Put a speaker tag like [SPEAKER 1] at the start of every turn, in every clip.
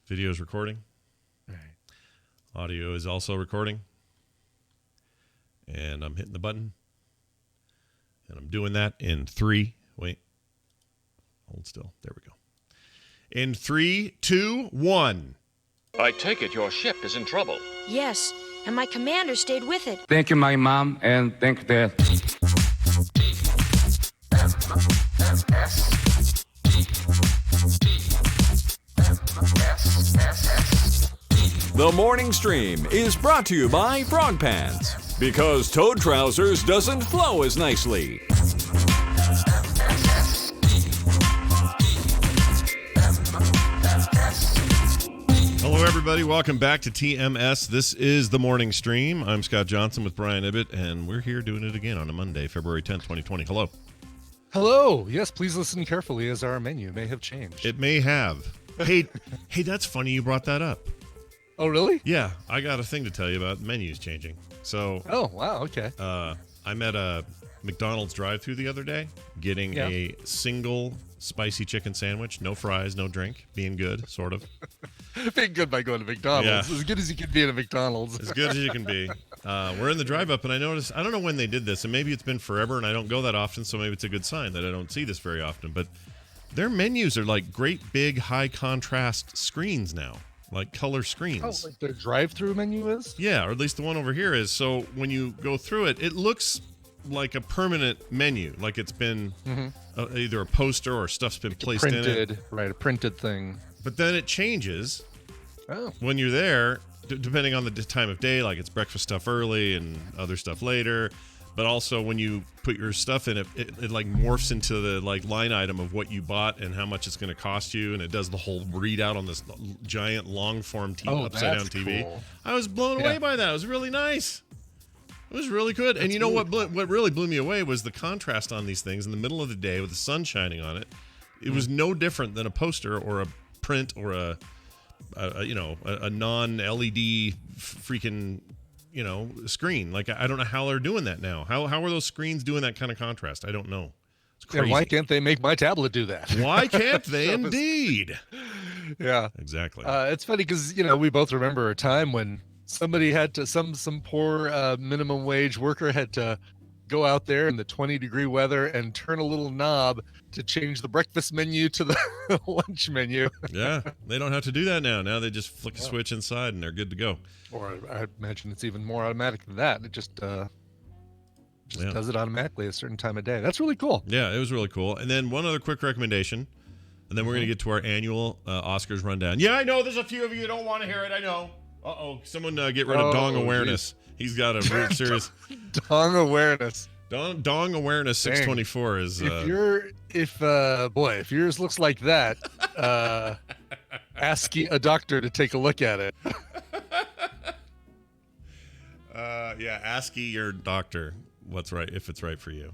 [SPEAKER 1] Video is recording.
[SPEAKER 2] All right.
[SPEAKER 1] Audio is also recording. And I'm hitting the button. And I'm doing that in 3. Wait. Hold still. There we go. In 3, 2, 1.
[SPEAKER 3] I take it your ship is in trouble.
[SPEAKER 4] Yes, and my commander stayed with it.
[SPEAKER 5] Thank you, my mom, and thank Dad.
[SPEAKER 6] The morning stream is brought to you by Frog Pants, because toad trousers doesn't flow as nicely.
[SPEAKER 1] Hello, everybody. Welcome back to TMS. This is the morning stream. I'm Scott Johnson with Brian Ibbett, and we're here doing it again on a Monday, February 10th, 2020. Hello.
[SPEAKER 2] Hello. Yes, please listen carefully as our menu may have changed.
[SPEAKER 1] It may have. Hey, that's funny you brought that up.
[SPEAKER 2] Oh, really?
[SPEAKER 1] Yeah, I got a thing to tell you about menus changing. So,
[SPEAKER 2] Oh, wow. Okay.
[SPEAKER 1] I'm at a McDonald's drive-thru the other day, getting a single spicy chicken sandwich, no fries, no drink, being good, sort of.
[SPEAKER 2] Being good by going to McDonald's.
[SPEAKER 1] Yeah.
[SPEAKER 2] As good as you can be at a McDonald's.
[SPEAKER 1] As good as you can be. We're in the drive-up, and I noticed, I don't know when they did this, and maybe it's been forever, and I don't go that often, so maybe it's a good sign that I don't see this very often, but their menus are like great big high-contrast screens now, like color screens.
[SPEAKER 2] Oh, like their drive-through menu is?
[SPEAKER 1] Yeah, or at least the one over here is. So when you go through it, it looks like a permanent menu, like it's been either a poster or stuff's been placed in it.
[SPEAKER 2] Right, a printed thing.
[SPEAKER 1] But then it changes
[SPEAKER 2] Oh.
[SPEAKER 1] when you're there, depending on the time of day, like it's breakfast stuff early and other stuff later. But also when you put your stuff in it like morphs into the like line item of what you bought and how much it's going to cost you, and it does the whole readout on this giant long form upside down TV.
[SPEAKER 2] Cool.
[SPEAKER 1] I was blown away by that. It was really nice. It was really good. And you know what really blew me away was the contrast on these things in the middle of the day with the sun shining on it. It was no different than a poster or a print or a non-LED freaking screen. Like, I don't know how they're doing that now. How are those screens doing that kind of contrast? I don't know. It's crazy.
[SPEAKER 2] Yeah, why can't they make my tablet do that?
[SPEAKER 1] Why can't they indeed?
[SPEAKER 2] Yeah.
[SPEAKER 1] Exactly.
[SPEAKER 2] It's funny because, we both remember a time when somebody had to, some poor minimum wage worker had to go out there in the 20-degree weather and turn a little knob to change the breakfast menu to the lunch menu.
[SPEAKER 1] Yeah, they don't have to do that now. Now they just flick a switch inside and they're good to go.
[SPEAKER 2] Or I imagine it's even more automatic than that. It just does it automatically at a certain time of day. That's really cool.
[SPEAKER 1] Yeah, it was really cool. And then one other quick recommendation, and then we're going to get to our annual Oscars rundown. Yeah, I know there's a few of you that don't want to hear it. I know. Uh-oh. Someone get rid of dong awareness. Geez. He's got a real serious...
[SPEAKER 2] Dong awareness.
[SPEAKER 1] Dong awareness 624 is...
[SPEAKER 2] If yours looks like that, ask a doctor to take a look at it.
[SPEAKER 1] ASCII your doctor what's right, if it's right for you.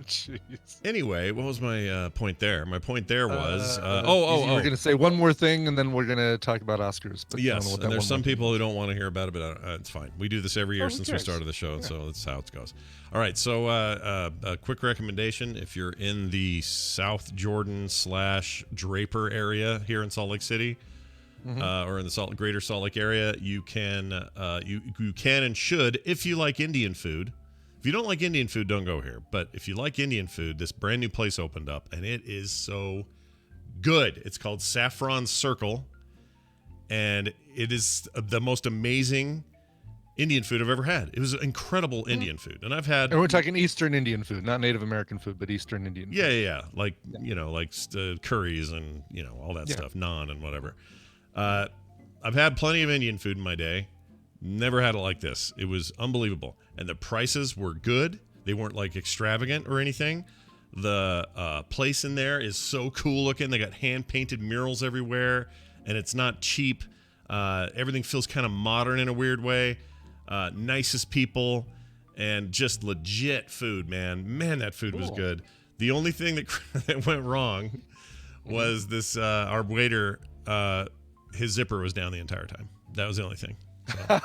[SPEAKER 2] Jeez.
[SPEAKER 1] Anyway, what was my point there? My point there was...
[SPEAKER 2] We're going to say one more thing, and then we're going to talk about Oscars. But
[SPEAKER 1] yes, and there's some people who don't want to hear about it, but it's fine. We do this every year since we started the show, so that's how it goes. All right, so a quick recommendation. If you're in the South Jordan / Draper area here in Salt Lake City, or in the greater Salt Lake area, you can and should, if you like Indian food. If you don't like Indian food, don't go here. But if you like Indian food, this brand new place opened up, and it is so good. It's called Saffron Circle, and it is the most amazing Indian food I've ever had. It was incredible Indian food, and I've had.
[SPEAKER 2] And we're talking Eastern Indian food, not Native American food, but Eastern Indian food.
[SPEAKER 1] Yeah. Like curries and all that stuff, naan and whatever. I've had plenty of Indian food in my day. Never had it like this. It was unbelievable. And the prices were good. They weren't like extravagant or anything. The place in there is so cool looking. They got hand-painted murals everywhere, and it's not cheap. Everything feels kind of modern in a weird way. Nicest people, and just legit food, man. Man, that food was good. The only thing that went wrong was this, our waiter, his zipper was down the entire time. That was the only thing. So.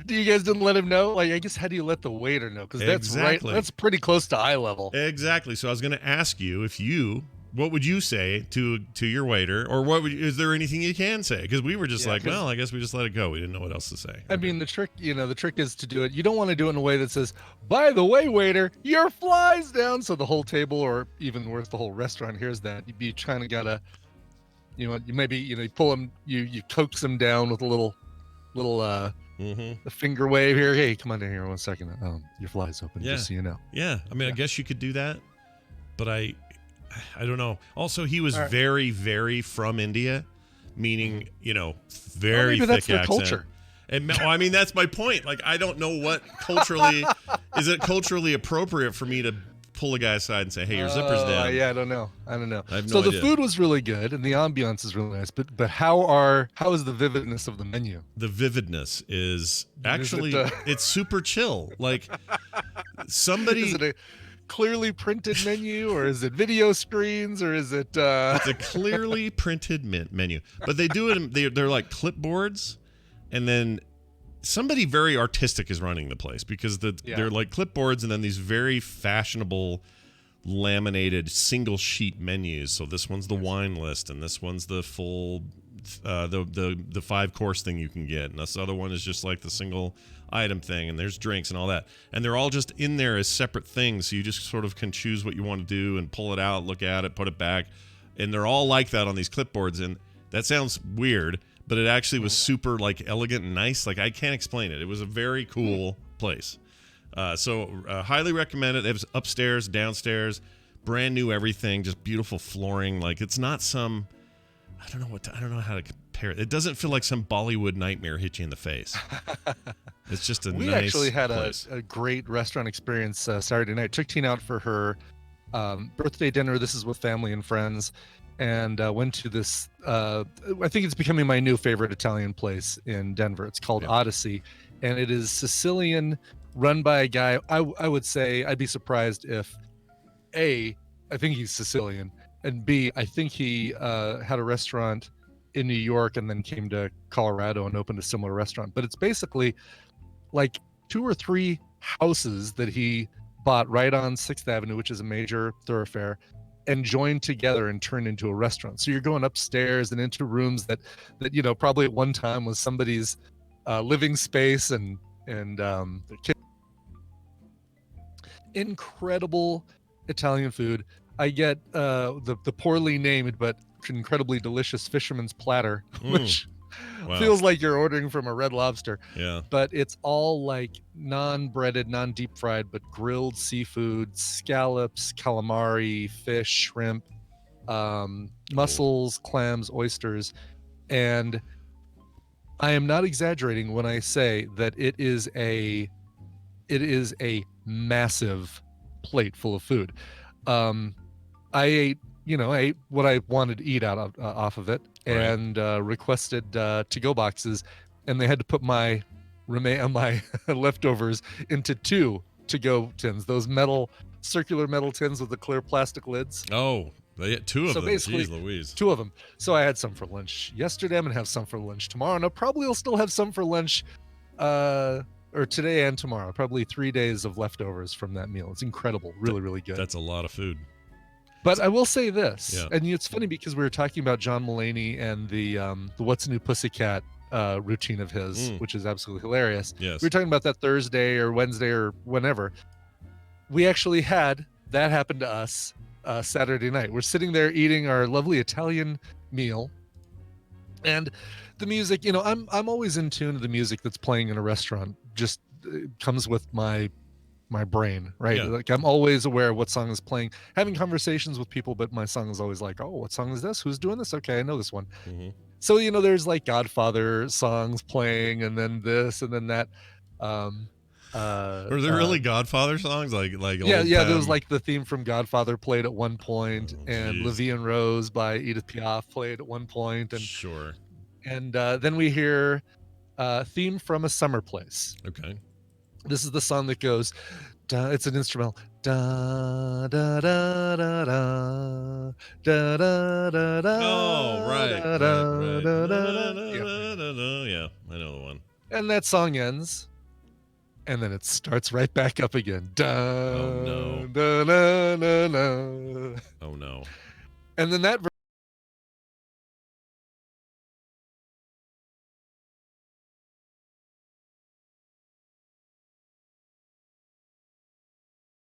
[SPEAKER 2] You guys didn't let him know? Like, I guess, how do you let the waiter know? Because that's right. That's pretty close to eye level.
[SPEAKER 1] Exactly. So I was going to ask you if you what would you say to your waiter, or is there anything you can say? Because we were just like, well, I guess we just let it go. We didn't know what else to say.
[SPEAKER 2] I mean, the trick is to do it. You don't want to do it in a way that says, by the way, waiter, your fly's down. So the whole table, or even worse, the whole restaurant hears that. You'd be trying to you pull them, you coax them down with a little a finger wave here. Hey, come on down here 1 second. Your fly's open, just so you know.
[SPEAKER 1] Yeah. I mean, I guess you could do that, but I don't know. Also, he was very, very from India, meaning, very thick
[SPEAKER 2] that's their
[SPEAKER 1] accent.
[SPEAKER 2] Culture.
[SPEAKER 1] And I mean, that's my point. Like, I don't know what culturally is it culturally appropriate for me to pull a guy aside and say, "Hey, your zipper's down."
[SPEAKER 2] Yeah, I don't know.
[SPEAKER 1] I have no
[SPEAKER 2] so the
[SPEAKER 1] idea.
[SPEAKER 2] food was really good and the ambiance is really nice. But how is the vividness of the menu?
[SPEAKER 1] The vividness is actually it's super chill. Like somebody.
[SPEAKER 2] Is it a clearly printed menu, or is it video screens, or is it?
[SPEAKER 1] It's a clearly printed menu, but they do it. They're like clipboards, and then somebody very artistic is running the place because they're like clipboards, and then these very fashionable laminated single sheet menus. So this one's the wine list, and this one's the full the 5-course thing you can get, and this other one is just like the single item thing, and there's drinks and all that, and they're all just in there as separate things, so you just sort of can choose what you want to do and pull it out, look at it, put it back, and they're all like that on these clipboards. And that sounds weird, but it actually was super like elegant and nice. Like, I can't explain it. It was a very cool place. So highly recommend it. It was upstairs, downstairs, brand new everything, just beautiful flooring. Like, it's not some, I don't know how to compare it. It doesn't feel like some Bollywood nightmare hit you in the face. It's just a nice
[SPEAKER 2] We actually had
[SPEAKER 1] place.
[SPEAKER 2] a great restaurant experience Saturday night. Took Tina out for her birthday dinner. This is with family and friends. And went to this, I think it's becoming my new favorite Italian place in Denver. It's called ASCII. And it is Sicilian, run by a guy. I would say I'd be surprised if, A, I think he's Sicilian, and B, I think he had a restaurant in New York and then came to Colorado and opened a similar restaurant. But it's basically like 2 or 3 houses that he bought right on 6th Avenue, which is a major thoroughfare, and joined together and turned into a restaurant. So you're going upstairs and into rooms that probably at one time was somebody's living space and incredible Italian food. I get the poorly named but incredibly delicious fisherman's platter, which feels like you're ordering from a Red Lobster.
[SPEAKER 1] Yeah.
[SPEAKER 2] But it's all like non-breaded, non-deep fried, but grilled seafood, scallops, calamari, fish, shrimp, mussels, clams, oysters. And I am not exaggerating when I say that it is a massive plate full of food. I ate what I wanted to eat off of it, and requested to-go boxes, and they had to put my leftovers into 2 to-go tins, those circular metal tins with the clear plastic lids.
[SPEAKER 1] Oh, they had 2 of them.
[SPEAKER 2] Basically,
[SPEAKER 1] Jeez Louise.
[SPEAKER 2] 2 of them. So I had some for lunch yesterday. I'm gonna have some for lunch tomorrow, and I probably will still have some for lunch or today and tomorrow. Probably 3 days of leftovers from that meal. It's incredible. Really, really good.
[SPEAKER 1] That's a lot of food.
[SPEAKER 2] But I will say this, and it's funny because we were talking about John Mulaney and the What's New Pussycat routine of his, which is absolutely hilarious.
[SPEAKER 1] Yes.
[SPEAKER 2] We were talking about that Thursday or Wednesday or whenever. We actually had that happen to us Saturday night. We're sitting there eating our lovely Italian meal, and the music, I'm always in tune to the music that's playing in a restaurant. Just comes with my brain, right?
[SPEAKER 1] Yeah.
[SPEAKER 2] Like, I'm always aware of what song is playing, having conversations with people, but my song is always like, oh, what song is this? Who's doing this? Okay, I know this one.
[SPEAKER 1] Mm-hmm.
[SPEAKER 2] So, there's like Godfather songs playing, and then this, and then that.
[SPEAKER 1] Were there really Godfather songs? Like
[SPEAKER 2] yeah, there was like the theme from Godfather played at one point, and La Vie en Rose by Edith Piaf played at one point, and
[SPEAKER 1] sure.
[SPEAKER 2] And then we hear theme from A Summer Place.
[SPEAKER 1] Okay.
[SPEAKER 2] This is the song that goes, it's an instrumental. Da da da da da da da da da.
[SPEAKER 1] Oh, right. Yeah, I know the one.
[SPEAKER 2] And that song ends, and then it starts right back up again. Da,
[SPEAKER 1] Oh, no.
[SPEAKER 2] da, da, da, da.
[SPEAKER 1] Oh, no.
[SPEAKER 2] And then that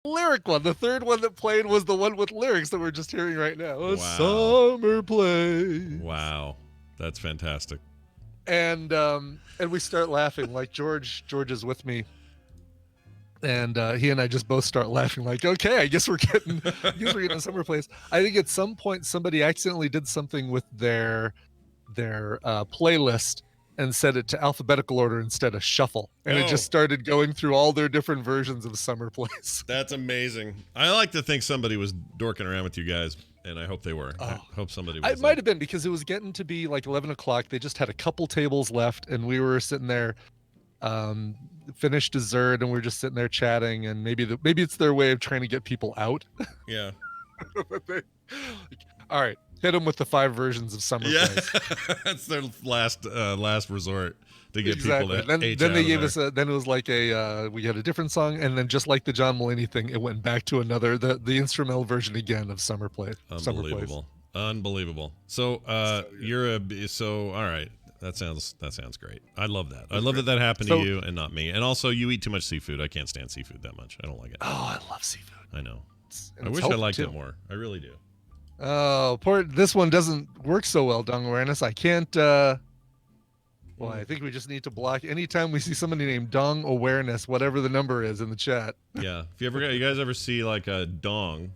[SPEAKER 2] lyric one, the third one that played was the one with lyrics that we're just hearing right now. A summer place.
[SPEAKER 1] Wow, that's fantastic.
[SPEAKER 2] And we start laughing. Like George is with me, and he and I just both start laughing. Like, okay, I guess we're getting a summer place. I think at some point somebody accidentally did something with their playlist and set it to alphabetical order instead of shuffle, and it just started going through all their different versions of Summer Place.
[SPEAKER 1] That's amazing. I like to think somebody was dorking around with you guys, and I hope they were. I hope somebody was.
[SPEAKER 2] It might have been, because it was getting to be like 11 o'clock. They just had a couple tables left, and we were sitting there, finished dessert, and we are just sitting there chatting, and maybe it's their way of trying to get people out.
[SPEAKER 1] Yeah.
[SPEAKER 2] All right. Hit them with the 5 versions of Summer Place.
[SPEAKER 1] That's their last resort to get people to
[SPEAKER 2] then they gave us then it was like we had a different song, and then just like the John Mulaney thing, it went back to another the instrumental version again of Summer Place.
[SPEAKER 1] Unbelievable. So all right. That sounds great. I love that. I love that happened to you and not me. And also, you eat too much seafood. I can't stand seafood that much. I don't like it.
[SPEAKER 2] Oh, I love seafood.
[SPEAKER 1] I know. I wish I liked it more. I really do.
[SPEAKER 2] Oh, this one doesn't work so well, Dung Awareness. I can't, I think we just need to block anytime we see somebody named Dung Awareness, whatever the number is in the chat.
[SPEAKER 1] Yeah. If you guys ever see like a dong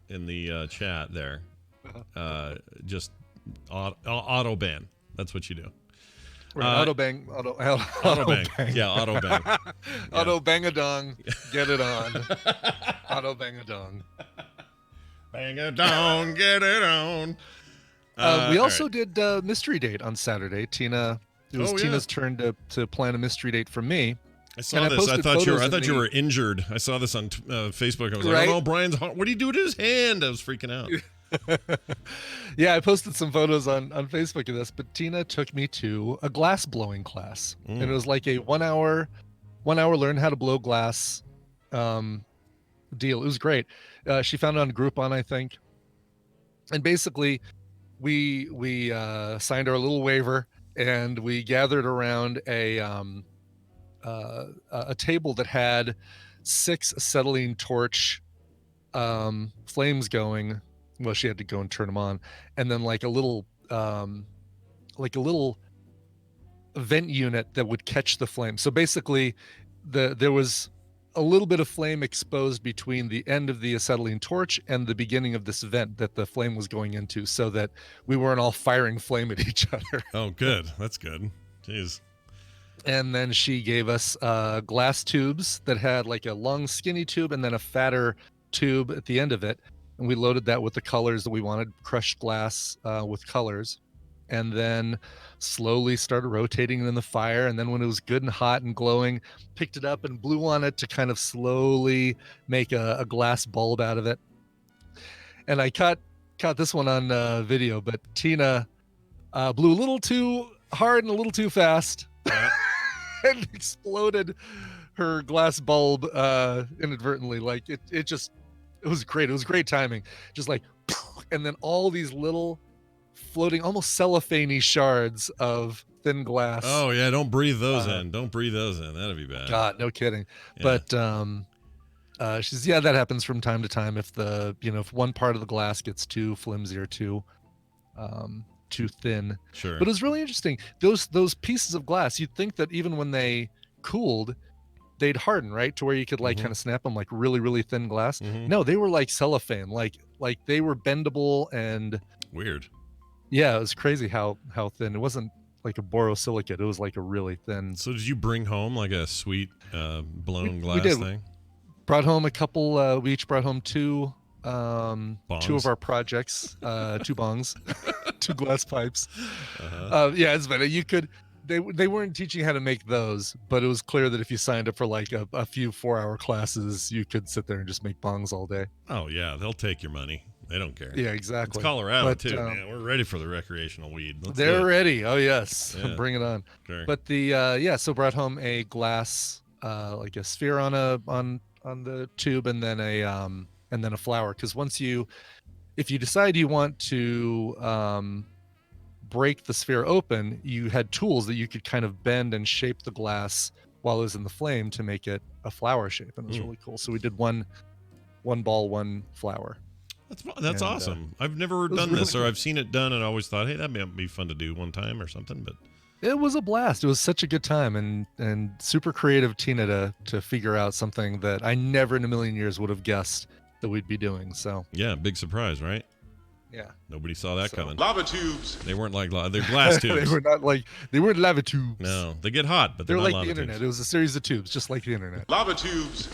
[SPEAKER 1] in the chat there, just auto ban. That's what you do.
[SPEAKER 2] Auto bang.
[SPEAKER 1] Yeah, auto bang.
[SPEAKER 2] Auto bang a dong. Get it on. Auto bang a dong.
[SPEAKER 1] Bang a dong, get it on.
[SPEAKER 2] We also did mystery date on Saturday. It was Tina's turn to plan a mystery date for me.
[SPEAKER 1] I saw this. I thought you were injured. I saw this on Facebook. I was like, "Oh, Brian's. What do you do to his hand?" I was freaking out.
[SPEAKER 2] Yeah, I posted some photos on Facebook of this. But Tina took me to a glass blowing class, and it was like a 1 hour learn how to blow glass deal. It was great. She found it on Groupon, I think, and basically we signed our little waiver, and we gathered around a table that had 6 acetylene torch flames going. Well, she had to go and turn them on, and then like a little vent unit that would catch the flame. So basically there was a little bit of flame exposed between the end of the acetylene torch and the beginning of this vent that the flame was going into, so that we weren't all firing flame at each other.
[SPEAKER 1] Oh, good. That's good. Jeez.
[SPEAKER 2] And then she gave us glass tubes that had like a long skinny tube and then a fatter tube at the end of it. And we loaded that with the colors that we wanted, crushed glass with colors. And then slowly started rotating it in the fire. And then when it was good and hot and glowing, picked it up and blew on it to kind of slowly make a glass bulb out of it. And I caught this one on video, but Tina blew a little too hard and a little too fast and exploded her glass bulb inadvertently. Like it was great. It was great timing. Just like, and then all these little floating, almost cellophane-y shards of thin glass.
[SPEAKER 1] Oh yeah, don't breathe those in. Don't breathe those in. That'd be bad.
[SPEAKER 2] God, no kidding. Yeah. But she's that happens from time to time if if one part of the glass gets too flimsy or too thin.
[SPEAKER 1] Sure.
[SPEAKER 2] But it was really interesting. Those pieces of glass, you'd think that even when they cooled, they'd harden, right? To where you could kind of snap them like really, really thin glass. No, they were like cellophane, like they were bendable and
[SPEAKER 1] weird.
[SPEAKER 2] Yeah, it was crazy how thin. It wasn't like a borosilicate. It was like a really thin.
[SPEAKER 1] So did you bring home like a sweet blown glass thing?
[SPEAKER 2] Brought home a couple. We each brought home two of our projects, 2 bongs, 2 glass pipes. Yeah, it's better. You could. They weren't teaching how to make those, but it was clear that if you signed up for like a few 4-hour classes, you could sit there and just make bongs all day.
[SPEAKER 1] Oh yeah, they'll take your money. They don't care.
[SPEAKER 2] Yeah, exactly.
[SPEAKER 1] It's Colorado too, man. We're ready for the recreational weed.
[SPEAKER 2] They're ready. Oh yes, yeah. Bring it on.
[SPEAKER 1] Sure.
[SPEAKER 2] But so brought home a glass, like a sphere on the tube, and then a flower. Because once you if you decide you want to break the sphere open, you had tools that you could kind of bend and shape the glass while it was in the flame to make it a flower shape, and it was really cool. So we did one ball, one flower.
[SPEAKER 1] That's awesome. I've never done
[SPEAKER 2] really
[SPEAKER 1] this, or
[SPEAKER 2] cool.
[SPEAKER 1] I've seen it done, and I always thought, hey, that might be fun to do one time or something. But
[SPEAKER 2] It was a blast. It was such a good time, and super creative Tina to figure out something that I never in a million years would have guessed that we'd be doing. So
[SPEAKER 1] yeah, big surprise, right?
[SPEAKER 2] yeah,
[SPEAKER 1] Nobody saw that coming.
[SPEAKER 7] Lava tubes.
[SPEAKER 1] They weren't like they're glass tubes.
[SPEAKER 2] they weren't lava tubes.
[SPEAKER 1] No, they get hot, but
[SPEAKER 2] They're
[SPEAKER 1] not
[SPEAKER 2] like
[SPEAKER 1] lava
[SPEAKER 2] the internet.
[SPEAKER 1] tubes.
[SPEAKER 2] It was a series of tubes, just like the internet.
[SPEAKER 7] Lava tubes.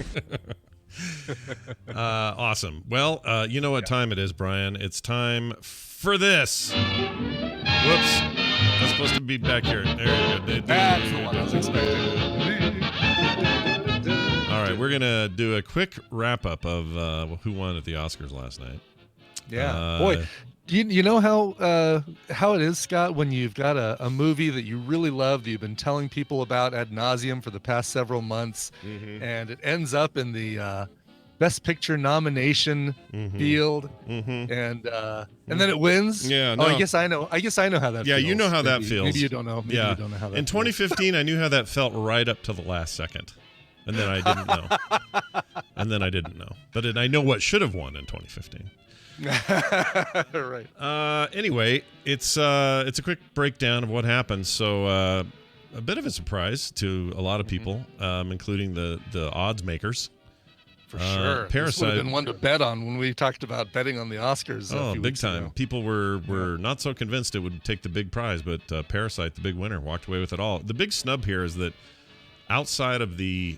[SPEAKER 1] Awesome. Well, you know what time it is, Brian. It's time for this. Whoops. That's supposed to be back here. There you go.
[SPEAKER 2] That's the one I was expecting.
[SPEAKER 1] All right, we're going to do a quick wrap-up of who won at the Oscars last night.
[SPEAKER 2] Yeah, boy, you know how it is, Scott, when you've got a movie that you really love that you've been telling people about ad nauseum for the past several months, and it ends up in the Best Picture nomination field, and then it wins.
[SPEAKER 1] Yeah,
[SPEAKER 2] Oh,
[SPEAKER 1] no.
[SPEAKER 2] I guess I know how that.
[SPEAKER 1] Yeah,
[SPEAKER 2] feels.
[SPEAKER 1] you know how that
[SPEAKER 2] Maybe-
[SPEAKER 1] feels.
[SPEAKER 2] Maybe you don't know. Maybe
[SPEAKER 1] Yeah.
[SPEAKER 2] you don't know how that.
[SPEAKER 1] In 2015, I knew how that felt right up to the last second. And then I didn't know. But I know what should have won in 2015.
[SPEAKER 2] Right.
[SPEAKER 1] Anyway, it's a quick breakdown of what happened. So a bit of a surprise to a lot of people, including the odds makers.
[SPEAKER 2] For sure. This would
[SPEAKER 1] Parasite.
[SPEAKER 2] have been one to bet on when we talked about betting on the Oscars. a
[SPEAKER 1] Oh,
[SPEAKER 2] few
[SPEAKER 1] big
[SPEAKER 2] weeks
[SPEAKER 1] time.
[SPEAKER 2] ago.
[SPEAKER 1] People were not so convinced it would take the big prize, but Parasite, the big winner, walked away with it all. The big snub here is that outside of the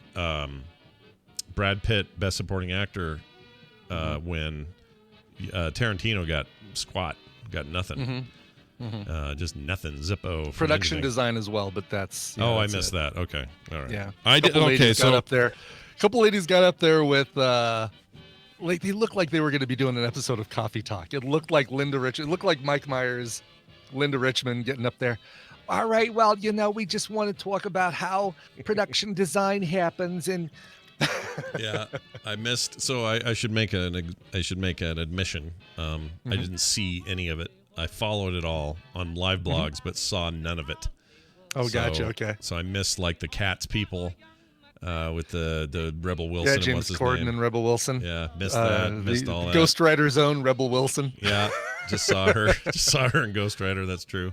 [SPEAKER 1] Brad Pitt Best Supporting Actor win, Tarantino got nothing. Just nothing. Zippo. from
[SPEAKER 2] Production
[SPEAKER 1] anything.
[SPEAKER 2] design as well, but that's. yeah,
[SPEAKER 1] I
[SPEAKER 2] that's
[SPEAKER 1] missed
[SPEAKER 2] it.
[SPEAKER 1] that. Okay. All right.
[SPEAKER 2] Yeah.
[SPEAKER 1] I did.
[SPEAKER 2] Couple
[SPEAKER 1] Okay.
[SPEAKER 2] ladies got
[SPEAKER 1] So
[SPEAKER 2] up there. A couple ladies got up there with like they looked like they were going to be doing an episode of Coffee Talk. It looked like It looked like Mike Myers, Linda Richmond getting up there. All right, well, we just want to talk about how production design happens, and
[SPEAKER 1] yeah, I missed. So I should make an admission. I didn't see any of it. I followed it all on live blogs, but saw none of it.
[SPEAKER 2] oh, gotcha, okay.
[SPEAKER 1] So I missed like the Cats people with the Rebel Wilson.
[SPEAKER 2] Yeah,
[SPEAKER 1] and
[SPEAKER 2] James
[SPEAKER 1] what's his
[SPEAKER 2] Corden
[SPEAKER 1] name?
[SPEAKER 2] and Rebel Wilson.
[SPEAKER 1] Yeah, missed that. Missed all that.
[SPEAKER 2] Ghost Rider's own Rebel Wilson.
[SPEAKER 1] Yeah, just saw her. Just saw her in Ghost Rider. That's true.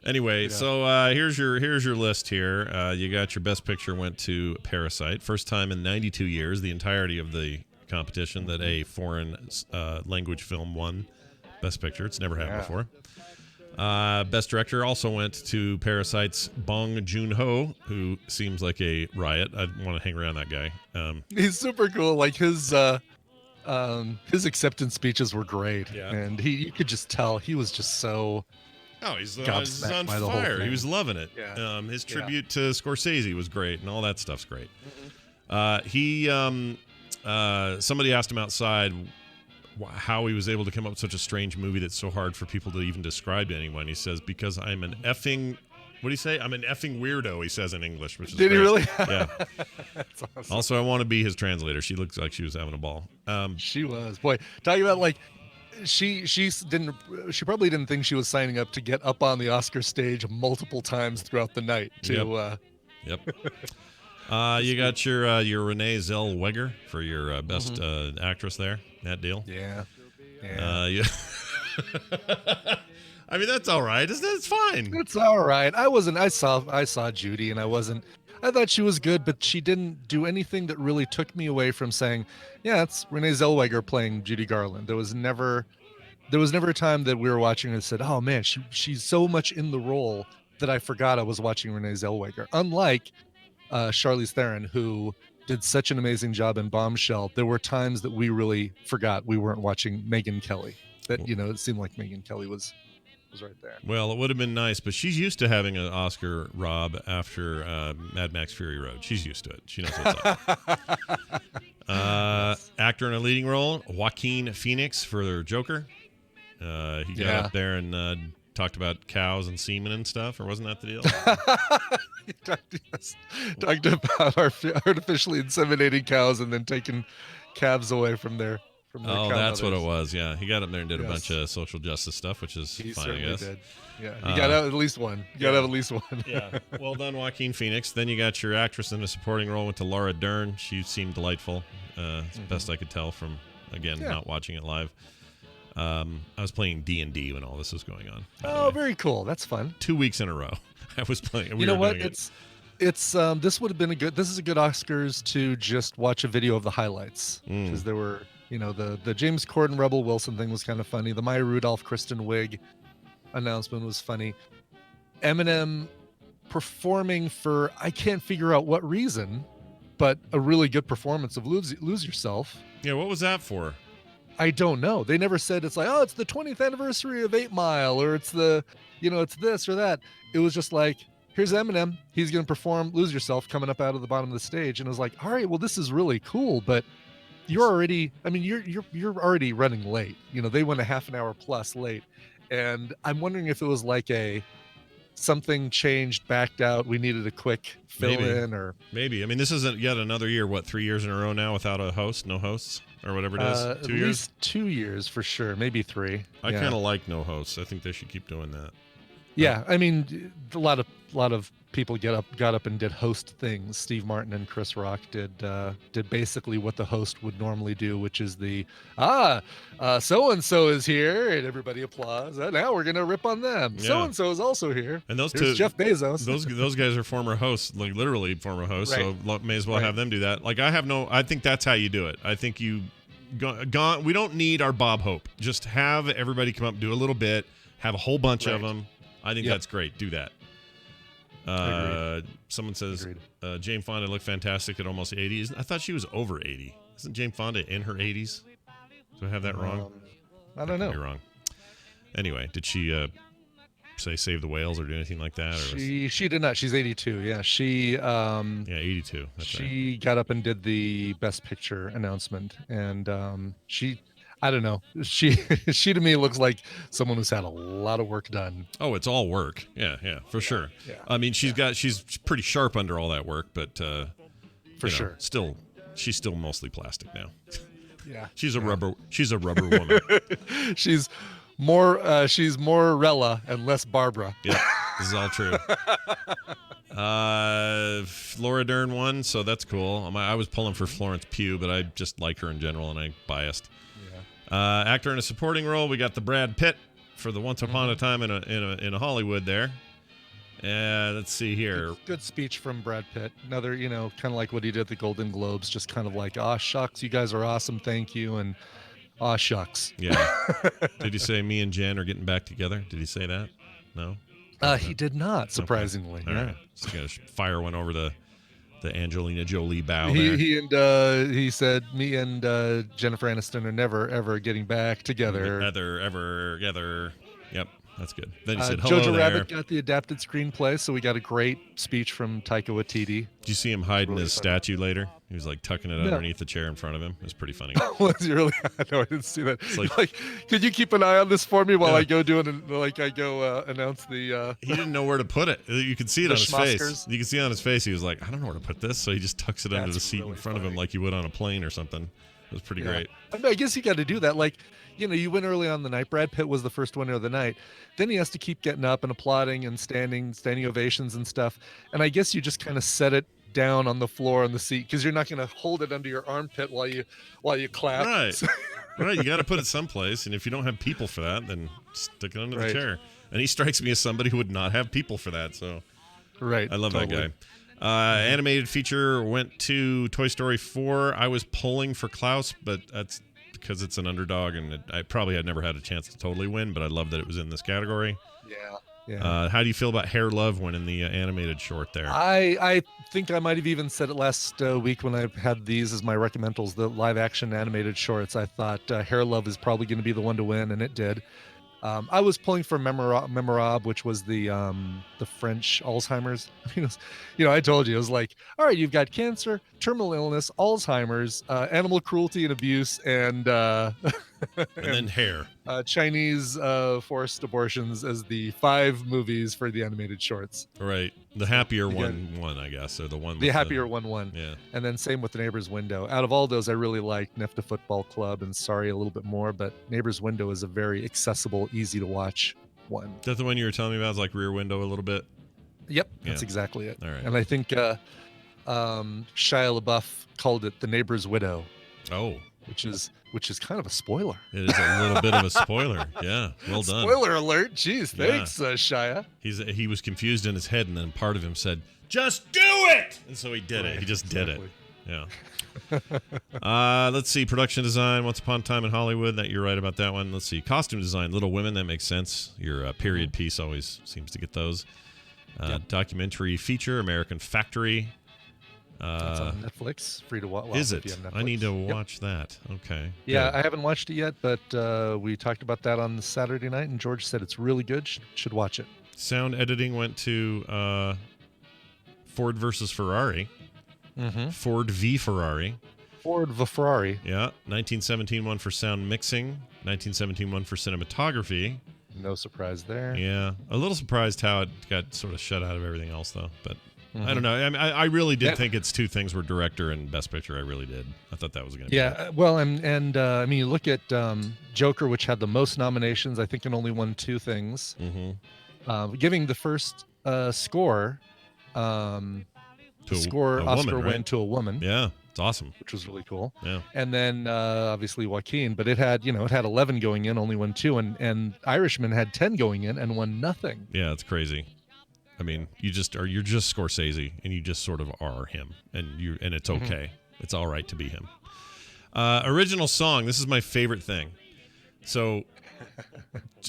[SPEAKER 1] Anyway, so here's your list here. You got your Best Picture went to Parasite. First time in 92 years, the entirety of the competition that a foreign language film won Best Picture. It's never happened before. Best Director also went to Parasite's Bong Joon-ho, who seems like a riot. I want to hang around that guy.
[SPEAKER 2] He's super cool. Like his acceptance speeches were great, and you could just tell he was just so.
[SPEAKER 1] Oh, he's
[SPEAKER 2] Gobsmacked
[SPEAKER 1] on
[SPEAKER 2] by the whole
[SPEAKER 1] fire. He
[SPEAKER 2] thing.
[SPEAKER 1] was loving it.
[SPEAKER 2] Yeah.
[SPEAKER 1] His tribute to Scorsese was great, and all that stuff's great. Somebody asked him outside how he was able to come up with such a strange movie that's so hard for people to even describe to anyone. He says, because I'm an effing... What do you say? I'm an effing weirdo, he says in English, which is
[SPEAKER 2] Did he
[SPEAKER 1] great.
[SPEAKER 2] really?
[SPEAKER 1] Yeah.
[SPEAKER 2] That's awesome.
[SPEAKER 1] Also, I want to be his translator. She looks like she was having a ball.
[SPEAKER 2] She was. Boy, talking about like she probably didn't think she was signing up to get up on the Oscar stage multiple times throughout the night to
[SPEAKER 1] Yep. You got your Renee Zellweger for your best actress there. That deal.
[SPEAKER 2] Yeah.
[SPEAKER 1] Yeah. I mean, that's all right. It's fine.
[SPEAKER 2] It's all right. I saw Judy and I thought she was good, but she didn't do anything that really took me away from saying, yeah, it's Renee Zellweger playing Judy Garland. There was never a time that we were watching and said, oh man, she's so much in the role that I forgot I was watching Renee Zellweger. Unlike Charlize Theron, who did such an amazing job in Bombshell, there were times that we really forgot we weren't watching Megyn Kelly. That, it seemed like Megyn Kelly was right there.
[SPEAKER 1] Well, it would have been nice, but she's used to having an Oscar, Rob, after Mad Max Fury Road. She's used to it. She knows what's up. Actor in a leading role, Joaquin Phoenix for Joker. He got up there and talked about cows and semen and stuff, or wasn't that the deal?
[SPEAKER 2] He talked about artificially inseminating cows and then taking calves away from their from the
[SPEAKER 1] Oh,
[SPEAKER 2] Cow
[SPEAKER 1] that's what it
[SPEAKER 2] Mothers.
[SPEAKER 1] was. Yeah, he got up there and did a
[SPEAKER 2] Yes.
[SPEAKER 1] bunch of social justice stuff, which is
[SPEAKER 2] He
[SPEAKER 1] fine, I
[SPEAKER 2] certainly
[SPEAKER 1] guess.
[SPEAKER 2] did. Yeah, you got to have at least one. You got to have at least one.
[SPEAKER 1] Yeah, well done, Joaquin Phoenix. Then you got your actress in a supporting role went to Laura Dern. She seemed delightful. It's the best I could tell from, again, not watching it live. I was playing D&D when all this was going on.
[SPEAKER 2] Oh, very cool. That's fun.
[SPEAKER 1] 2 weeks in a row, I was playing.
[SPEAKER 2] You know what? This would have been this is a good Oscars to just watch a video of the highlights, because there were, the James Corden Rebel Wilson thing was kind of funny. The Maya Rudolph Kristen Wiig announcement was funny. Eminem performing for I can't figure out what reason, but a really good performance of Lose Yourself.
[SPEAKER 1] Yeah, what was that for?
[SPEAKER 2] I don't know. They never said it's like, oh, it's the 20th anniversary of 8 Mile, or it's the, it's this or that. It was just like, here's Eminem. He's going to perform Lose Yourself coming up out of the bottom of the stage. And it was like, all right, well, this is really cool, but you're already, you're already running late. They went a half an hour plus late. And I'm wondering if it was like something changed, backed out. We needed a quick fill in, or
[SPEAKER 1] maybe. This isn't yet another year. What, 3 years in a row now without a host, no hosts, or whatever it is. 2 years.
[SPEAKER 2] At least 2 years for sure, maybe 3.
[SPEAKER 1] I kind of like no hosts. I think they should keep doing that.
[SPEAKER 2] Yeah, a lot of people got up and did host things. Steve Martin and Chris Rock did basically what the host would normally do, which is so and so is here, and everybody applauds. Now we're gonna rip on them.
[SPEAKER 1] Yeah.
[SPEAKER 2] So and so is also here.
[SPEAKER 1] And those
[SPEAKER 2] Here's
[SPEAKER 1] two,
[SPEAKER 2] Jeff Bezos.
[SPEAKER 1] Those guys are former hosts, like literally former hosts.
[SPEAKER 2] Right.
[SPEAKER 1] So may as well have them do that. Like I think that's how you do it. I think we don't need our Bob Hope. Just have everybody come up, do a little bit, have a whole bunch of them. I think that's great. Do that. Someone says Jane Fonda looked fantastic at almost 80. I thought she was over 80. Isn't Jane Fonda in her 80s? Do I have that wrong?
[SPEAKER 2] I don't know.
[SPEAKER 1] You're wrong. Anyway, did she say Save the Whales or do anything like that? Or
[SPEAKER 2] she did not. She's 82. Yeah, she
[SPEAKER 1] 82. That's
[SPEAKER 2] she
[SPEAKER 1] right.
[SPEAKER 2] got up and did the Best Picture announcement, and she. I don't know. She to me looks like someone who's had a lot of work done.
[SPEAKER 1] Oh, it's all work. Yeah, for sure.
[SPEAKER 2] Yeah.
[SPEAKER 1] She's pretty sharp under all that work, but
[SPEAKER 2] for sure.
[SPEAKER 1] She's still mostly plastic now.
[SPEAKER 2] Yeah.
[SPEAKER 1] She's a rubber woman.
[SPEAKER 2] she's more Rella and less Barbara.
[SPEAKER 1] Yeah. This is all true. Laura Dern won, so that's cool. I was pulling for Florence Pugh, but I just like her in general, and I'm biased. Actor in a supporting role, we got the Brad Pitt for the Once Upon a Time in a Hollywood there. Let's see here.
[SPEAKER 2] Good speech from Brad Pitt. Another, kind of like what he did at the Golden Globes, just kind of like, "Aw, shucks, you guys are awesome, thank you," and "Aw, shucks."
[SPEAKER 1] Yeah. Did he say me and Jen are getting back together? Did he say that? No.
[SPEAKER 2] He did not, surprisingly.
[SPEAKER 1] Okay. All right. So fire went over the Angelina Jolie bow.
[SPEAKER 2] He said, "Me and Jennifer Aniston are never ever getting back together.
[SPEAKER 1] Ever. Yep, that's good." Then he said, "Hello
[SPEAKER 2] Jojo
[SPEAKER 1] there."
[SPEAKER 2] Rabbit got the adapted screenplay, so we got a great speech from Taika Waititi.
[SPEAKER 1] Did you see him hiding
[SPEAKER 2] Really
[SPEAKER 1] his
[SPEAKER 2] funny.
[SPEAKER 1] statue later? He was like tucking it underneath the chair in front of him. It was pretty funny.
[SPEAKER 2] Was he really? No, I didn't see that.
[SPEAKER 1] It's like-
[SPEAKER 2] Like, could you keep an eye on this for me while I go announce the?
[SPEAKER 1] He didn't know where to put it. You could see it
[SPEAKER 2] The
[SPEAKER 1] on his face.
[SPEAKER 2] schmuskers.
[SPEAKER 1] You could see on his face. He was like, "I don't know where to put this," so he just tucks it under
[SPEAKER 2] That's
[SPEAKER 1] the seat in
[SPEAKER 2] really
[SPEAKER 1] front of him,
[SPEAKER 2] funny.
[SPEAKER 1] like you would on a plane or something. It was pretty great.
[SPEAKER 2] I guess you got to do that. Like, you win early on the night. Brad Pitt was the first winner of the night. Then he has to keep getting up and applauding and standing ovations and stuff. And I guess you just kind of set it down on the floor on the seat, because you're not going to hold it under your armpit while you clap.
[SPEAKER 1] Right. Right. You got to put it someplace, and if you don't have people for that, then stick it under the chair. And he strikes me as somebody who would not have people for that. So,
[SPEAKER 2] Right.
[SPEAKER 1] I love that guy. Animated feature went to Toy Story 4. I was pulling for Klaus, but that's because it's an underdog, and I probably had never had a chance to totally win, but I love that it was in this category.
[SPEAKER 2] Yeah.
[SPEAKER 1] How do you feel about Hair Love winning the animated short there?
[SPEAKER 2] I think I might have even said it last week when I had these as my recommendals, the live action animated shorts. I thought Hair Love is probably going to be the one to win, and it did. I was pulling for Memorab, which was the French Alzheimer's. I told you, it was like, all right, you've got cancer, terminal illness, Alzheimer's, animal cruelty and abuse, and
[SPEAKER 1] and then hair.
[SPEAKER 2] Chinese forced abortions as the 5 movies for the animated shorts.
[SPEAKER 1] Right. The happier one, I guess, or the one.
[SPEAKER 2] The happier one won.
[SPEAKER 1] Yeah.
[SPEAKER 2] And then same with The Neighbor's Window. Out of all those, I really liked Nifta Football Club and Sorry a little bit more, but Neighbor's Window is a very accessible, easy to watch one.
[SPEAKER 1] Is that the one you were telling me about? It's like Rear Window a little bit?
[SPEAKER 2] Yep, that's exactly it.
[SPEAKER 1] All right.
[SPEAKER 2] And I think Shia LaBeouf called it The Neighbor's Widow.
[SPEAKER 1] Oh.
[SPEAKER 2] Which is kind of a spoiler.
[SPEAKER 1] It is a little bit of a spoiler. Yeah, well done.
[SPEAKER 2] Spoiler alert. Jeez, thanks, Shia.
[SPEAKER 1] He was confused in his head, and then part of him said, "Just do it!" And so he did it. He just did it. Yeah. Let's see. Production design, Once Upon a Time in Hollywood. You're right about that one. Let's see. Costume design, Little Women. That makes sense. Your period piece always seems to get those. Documentary feature, American Factory.
[SPEAKER 2] That's on Netflix, free to watch.
[SPEAKER 1] Is it? I need to watch that. Okay.
[SPEAKER 2] Yeah,
[SPEAKER 1] good.
[SPEAKER 2] I haven't watched it yet, but we talked about that on Saturday night, and George said it's really good. Should watch it.
[SPEAKER 1] Sound editing went to Ford versus Ferrari. Ford v Ferrari.
[SPEAKER 2] Ford v Ferrari.
[SPEAKER 1] Yeah. 1917 one for sound mixing. 1917 one for cinematography.
[SPEAKER 2] No surprise there.
[SPEAKER 1] Yeah. A little surprised how it got sort of shut out of everything else, though. But I don't know. I mean, I really did think its 2 things were director and best picture. I really did. I thought that was going to be good.
[SPEAKER 2] Well, and I mean, you look at Joker, which had the most nominations. I think it only won 2 things. Giving the first score, Oscar
[SPEAKER 1] woman,
[SPEAKER 2] win to a woman.
[SPEAKER 1] Yeah, it's awesome.
[SPEAKER 2] Which was really cool.
[SPEAKER 1] Yeah.
[SPEAKER 2] And then obviously Joaquin, but it had 11 going in, only won 2, and Irishman had 10 going in and won nothing.
[SPEAKER 1] Yeah, it's crazy. I mean, you're just Scorsese, and you just sort of are him, and it's okay. It's all right to be him. Original song. This is my favorite thing. So,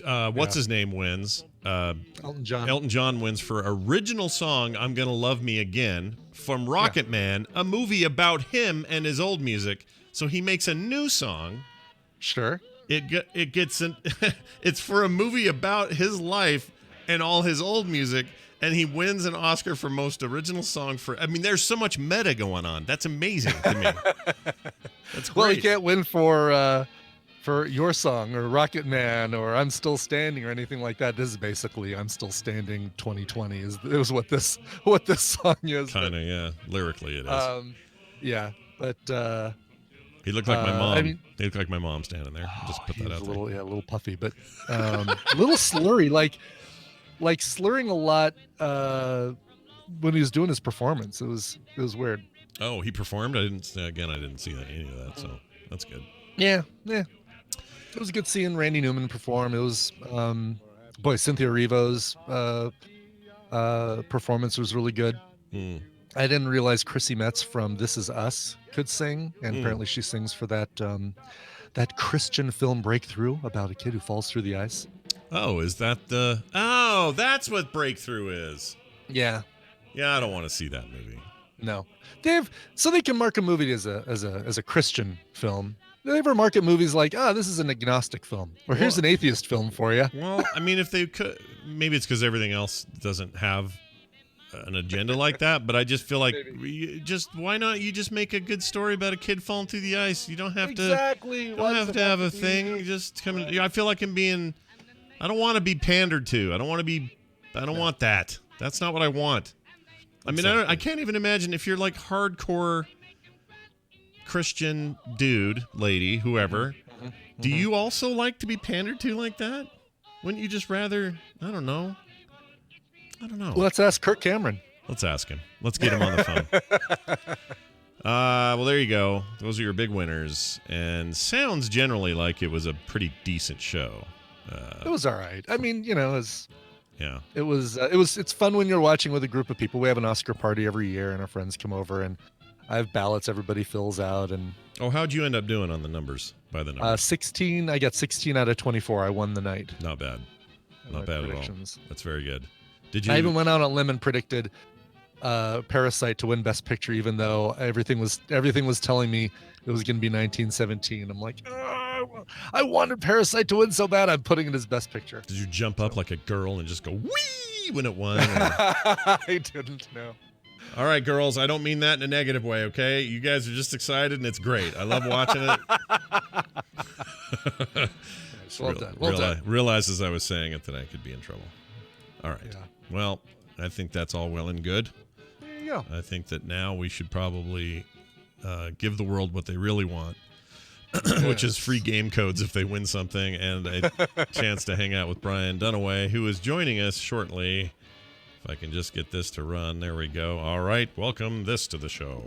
[SPEAKER 1] what's his name wins?
[SPEAKER 2] Elton John.
[SPEAKER 1] Elton John wins for original song. I'm Gonna Love Me Again from Rocket Man, a movie about him and his old music. So he makes a new song.
[SPEAKER 2] Sure.
[SPEAKER 1] It gets it's for a movie about his life and all his old music. And he wins an Oscar for most original song I mean, there's so much meta going on. That's amazing to me. That's great.
[SPEAKER 2] Well, he can't win for your song or Rocket Man or I'm Still Standing or anything like that. This is basically I'm Still Standing 2020 is what this song is.
[SPEAKER 1] Kind of, yeah. Lyrically, it is.
[SPEAKER 2] Yeah, but
[SPEAKER 1] he looked like my mom.
[SPEAKER 2] I mean,
[SPEAKER 1] he looked like my mom standing there. Just put that out there.
[SPEAKER 2] A little puffy, but a little slurry, like slurring a lot when he was doing his performance. It was weird.
[SPEAKER 1] Oh, he performed? I didn't see any of that, so that's good.
[SPEAKER 2] Yeah. It was good seeing Randy Newman perform. It was Cynthia Erivo's performance was really good. I didn't realize Chrissy Metz from This Is Us could sing, and apparently she sings for that Christian film Breakthrough about a kid who falls through the ice.
[SPEAKER 1] Oh, is that that's what Breakthrough is.
[SPEAKER 2] Yeah.
[SPEAKER 1] Yeah, I don't want to see that movie.
[SPEAKER 2] No. So they can market a movie as a Christian film. They ever market movies like, this is an agnostic film, or here's an atheist film for you.
[SPEAKER 1] Well, I mean, if they could, maybe it's because everything else doesn't have an agenda like that, but I just feel like why not you just make a good story about a kid falling through the ice? You don't have to have a thing. Just come in. I feel like I'm being, I don't want to be pandered to. I don't want that. That's not what I want. I mean, I can't even imagine if you're like hardcore Christian dude, lady, whoever. Do you also like to be pandered to like that? Wouldn't you just rather, I don't know.
[SPEAKER 2] Let's ask Kirk Cameron.
[SPEAKER 1] Let's ask him. Let's get him on the phone. Well, there you go. Those are your big winners. And sounds generally like it was a pretty decent show.
[SPEAKER 2] It was all right. I mean, it's
[SPEAKER 1] it's
[SPEAKER 2] fun when you're watching with a group of people. We have an Oscar party every year, and our friends come over, and I have ballots everybody fills out. And
[SPEAKER 1] how'd you end up doing on the numbers? By the numbers,
[SPEAKER 2] 16. I got 16 out of 24. I won the night.
[SPEAKER 1] Not bad. Not bad at all. That's very good. Did you?
[SPEAKER 2] I even went out on a limb and predicted Parasite to win Best Picture, even though everything was telling me it was going to be 1917. I'm like, I wanted Parasite to win so bad. I'm putting it as Best Picture.
[SPEAKER 1] Did you jump up like a girl and just go wee when it won?
[SPEAKER 2] I didn't know.
[SPEAKER 1] All right, girls. I don't mean that in a negative way. Okay, you guys are just excited and it's great. I love watching it.
[SPEAKER 2] Well done. Well done.
[SPEAKER 1] Realized as I was saying it that I could be in trouble. All right.
[SPEAKER 2] Yeah.
[SPEAKER 1] Well, I think that's all well and good.
[SPEAKER 2] There you go.
[SPEAKER 1] I think that now we should probably give the world what they really want, which is free game codes if they win something, and a chance to hang out with Brian Dunaway, who is joining us shortly. If I can just get this to run. There we go. All right. Welcome this to the show.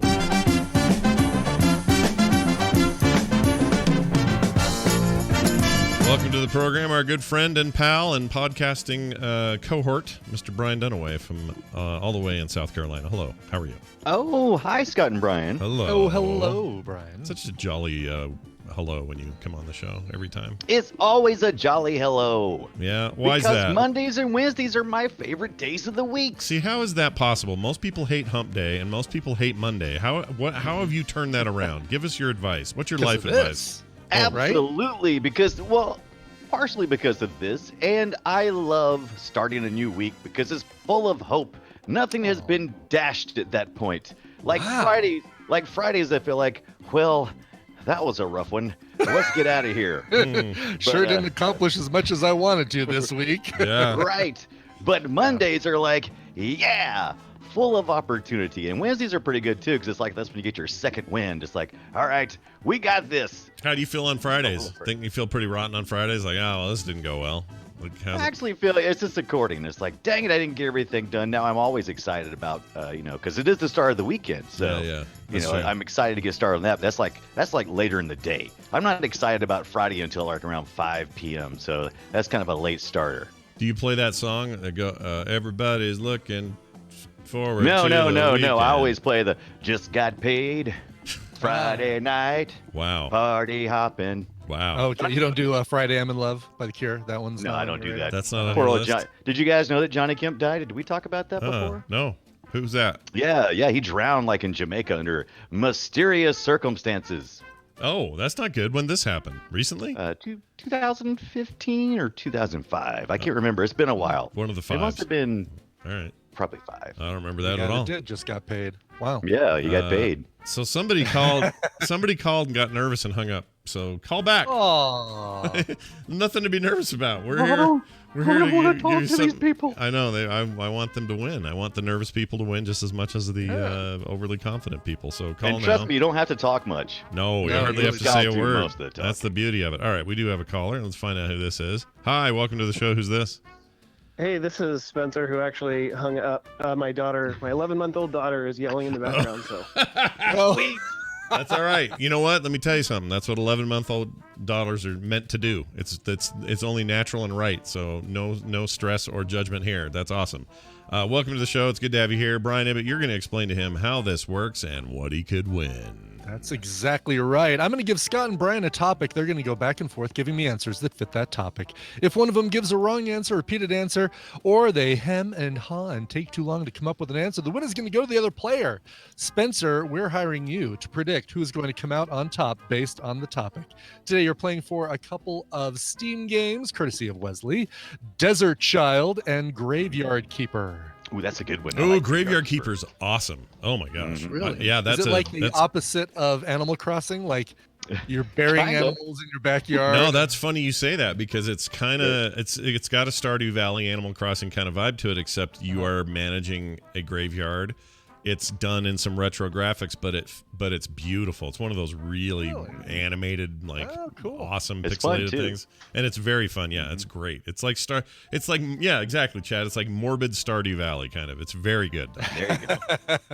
[SPEAKER 1] Welcome to the program, our good friend and pal and podcasting cohort, Mr. Brian Dunaway from all the way in South Carolina. Hello. How are you?
[SPEAKER 7] Oh, hi, Scott and Brian.
[SPEAKER 1] Hello.
[SPEAKER 2] Oh, hello, Brian.
[SPEAKER 1] Such a jolly hello when you come on the show every time.
[SPEAKER 7] It's always a jolly hello.
[SPEAKER 1] Yeah, why is that?
[SPEAKER 7] Because Mondays and Wednesdays are my favorite days of the week.
[SPEAKER 1] See, how is that possible? Most people hate Hump Day, and most people hate Monday. How have you turned that around? Give us your advice. What's your life advice?
[SPEAKER 7] Absolutely, because, well, partially because of this, and I love starting a new week because it's full of hope. Nothing has been dashed at that point. Like Fridays, I feel like, well, that was a rough one. Let's get out of here.
[SPEAKER 2] Sure didn't accomplish as much as I wanted to this week.
[SPEAKER 1] Yeah.
[SPEAKER 7] Right. But Mondays are like, yeah, full of opportunity. And Wednesdays are pretty good, too, because it's like that's when you get your second wind. It's like, all right, we got this.
[SPEAKER 1] How do you feel on Fridays? Think you feel pretty rotten on Fridays? Like, oh, well, this didn't go well. Like,
[SPEAKER 7] I actually feel it's just according. It's like, dang it, I didn't get everything done. Now I'm always excited about, because it is the start of the weekend. So,
[SPEAKER 1] That's true.
[SPEAKER 7] I'm excited to get started on that. That's like later in the day. I'm not excited about Friday until like around 5 p.m. So that's kind of a late starter.
[SPEAKER 1] Do you play that song? Everybody's looking forward.
[SPEAKER 7] No.
[SPEAKER 1] Weekend.
[SPEAKER 7] I always play the just got paid Friday night.
[SPEAKER 1] Wow.
[SPEAKER 7] Party hopping.
[SPEAKER 1] Wow.
[SPEAKER 2] Oh, you don't do Friday I'm in Love by The Cure? That one's
[SPEAKER 7] No,
[SPEAKER 2] not
[SPEAKER 7] I don't do that.
[SPEAKER 1] That's not on
[SPEAKER 7] Poor
[SPEAKER 1] your
[SPEAKER 7] old
[SPEAKER 1] list?
[SPEAKER 7] Did you guys know that Johnny Kemp died? Did we talk about that before?
[SPEAKER 1] No. Who's that?
[SPEAKER 7] Yeah, he drowned like in Jamaica under mysterious circumstances.
[SPEAKER 1] Oh, that's not good. When this happened? Recently?
[SPEAKER 7] 2015 or 2005. I can't remember. It's been a while.
[SPEAKER 1] One of the
[SPEAKER 7] It must
[SPEAKER 1] fives.
[SPEAKER 7] have been
[SPEAKER 1] All right.
[SPEAKER 7] probably 5.
[SPEAKER 1] I don't remember that at all.
[SPEAKER 2] Did just got paid. Wow.
[SPEAKER 7] Yeah, you got paid.
[SPEAKER 1] So somebody called and got nervous and hung up. So call back.
[SPEAKER 2] Oh.
[SPEAKER 1] Nothing to be nervous about. We're here. We're here to
[SPEAKER 7] want to talk
[SPEAKER 1] give
[SPEAKER 7] to these people.
[SPEAKER 1] I know. I want them to win. I want the nervous people to win just as much as the overly confident people. So call
[SPEAKER 7] And
[SPEAKER 1] now.
[SPEAKER 7] trust me, you don't have to talk much.
[SPEAKER 1] No, you
[SPEAKER 2] No,
[SPEAKER 1] hardly
[SPEAKER 2] you
[SPEAKER 1] have to
[SPEAKER 7] just
[SPEAKER 1] say a
[SPEAKER 7] got to
[SPEAKER 1] word.
[SPEAKER 7] most of the time.
[SPEAKER 1] That's the beauty of it. All right, we do have a caller. Let's find out who this is. Hi, welcome to the show. Who's this?
[SPEAKER 8] Hey, this is Spencer, who actually hung up. My 11-month-old daughter is yelling in the background. So
[SPEAKER 1] That's all right. You know what? Let me tell you something. That's what 11-month-old daughters are meant to do. It's only natural and right. So no stress or judgment here. That's awesome. Welcome to the show. It's good to have you here, Brian Ibbett. You're going to explain to him how this works and what he could win.
[SPEAKER 2] That's exactly right. I'm going to give Scott and Brian a topic. They're going to go back and forth giving me answers that fit that topic. If one of them gives a wrong answer, repeated answer, or they hem and haw and take too long to come up with an answer, the win is going to go to the other player. Spencer, we're hiring you to predict who's going to come out on top based on the topic. Today, you're playing for a couple of Steam games, courtesy of Wesley, Desert Child and Graveyard Keeper.
[SPEAKER 7] Ooh, that's a good one. I
[SPEAKER 1] Oh,
[SPEAKER 7] like
[SPEAKER 1] Graveyard Keeper's awesome. Oh my gosh.
[SPEAKER 2] Really?
[SPEAKER 1] Yeah, that's
[SPEAKER 2] Is it like the opposite of Animal Crossing? Like you're burying
[SPEAKER 7] Kind of.
[SPEAKER 2] animals in your backyard?
[SPEAKER 1] No, that's funny you say that because it's kind of it's got a Stardew Valley Animal Crossing kind of vibe to it, except you are managing a graveyard. It's done in some retro graphics, but it's beautiful. It's one of those really animated, like awesome
[SPEAKER 7] It's
[SPEAKER 1] pixelated
[SPEAKER 7] fun, too.
[SPEAKER 1] things, and it's very fun. Yeah, it's great. It's like yeah, exactly, Chad. It's like morbid Stardew Valley kind of. It's very good.
[SPEAKER 7] There you go.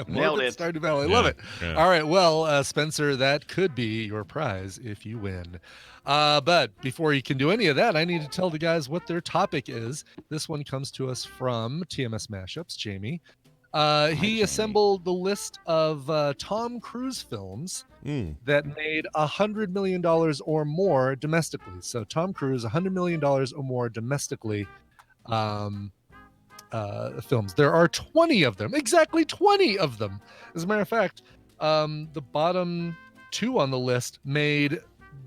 [SPEAKER 7] Nailed
[SPEAKER 2] Morbid
[SPEAKER 7] it.
[SPEAKER 2] Stardew Valley. I
[SPEAKER 1] Yeah,
[SPEAKER 2] love it.
[SPEAKER 1] yeah.
[SPEAKER 2] All right. Well, Spencer, that could be your prize if you win. But before you can do any of that, I need to tell the guys what their topic is. This one comes to us from TMS Mashups, Jamie. He assembled the list of Tom Cruise films that made $100 million or more domestically. So Tom Cruise, $100 million or more domestically films. There are 20 of them, exactly 20 of them. As a matter of fact, the bottom 2 on the list made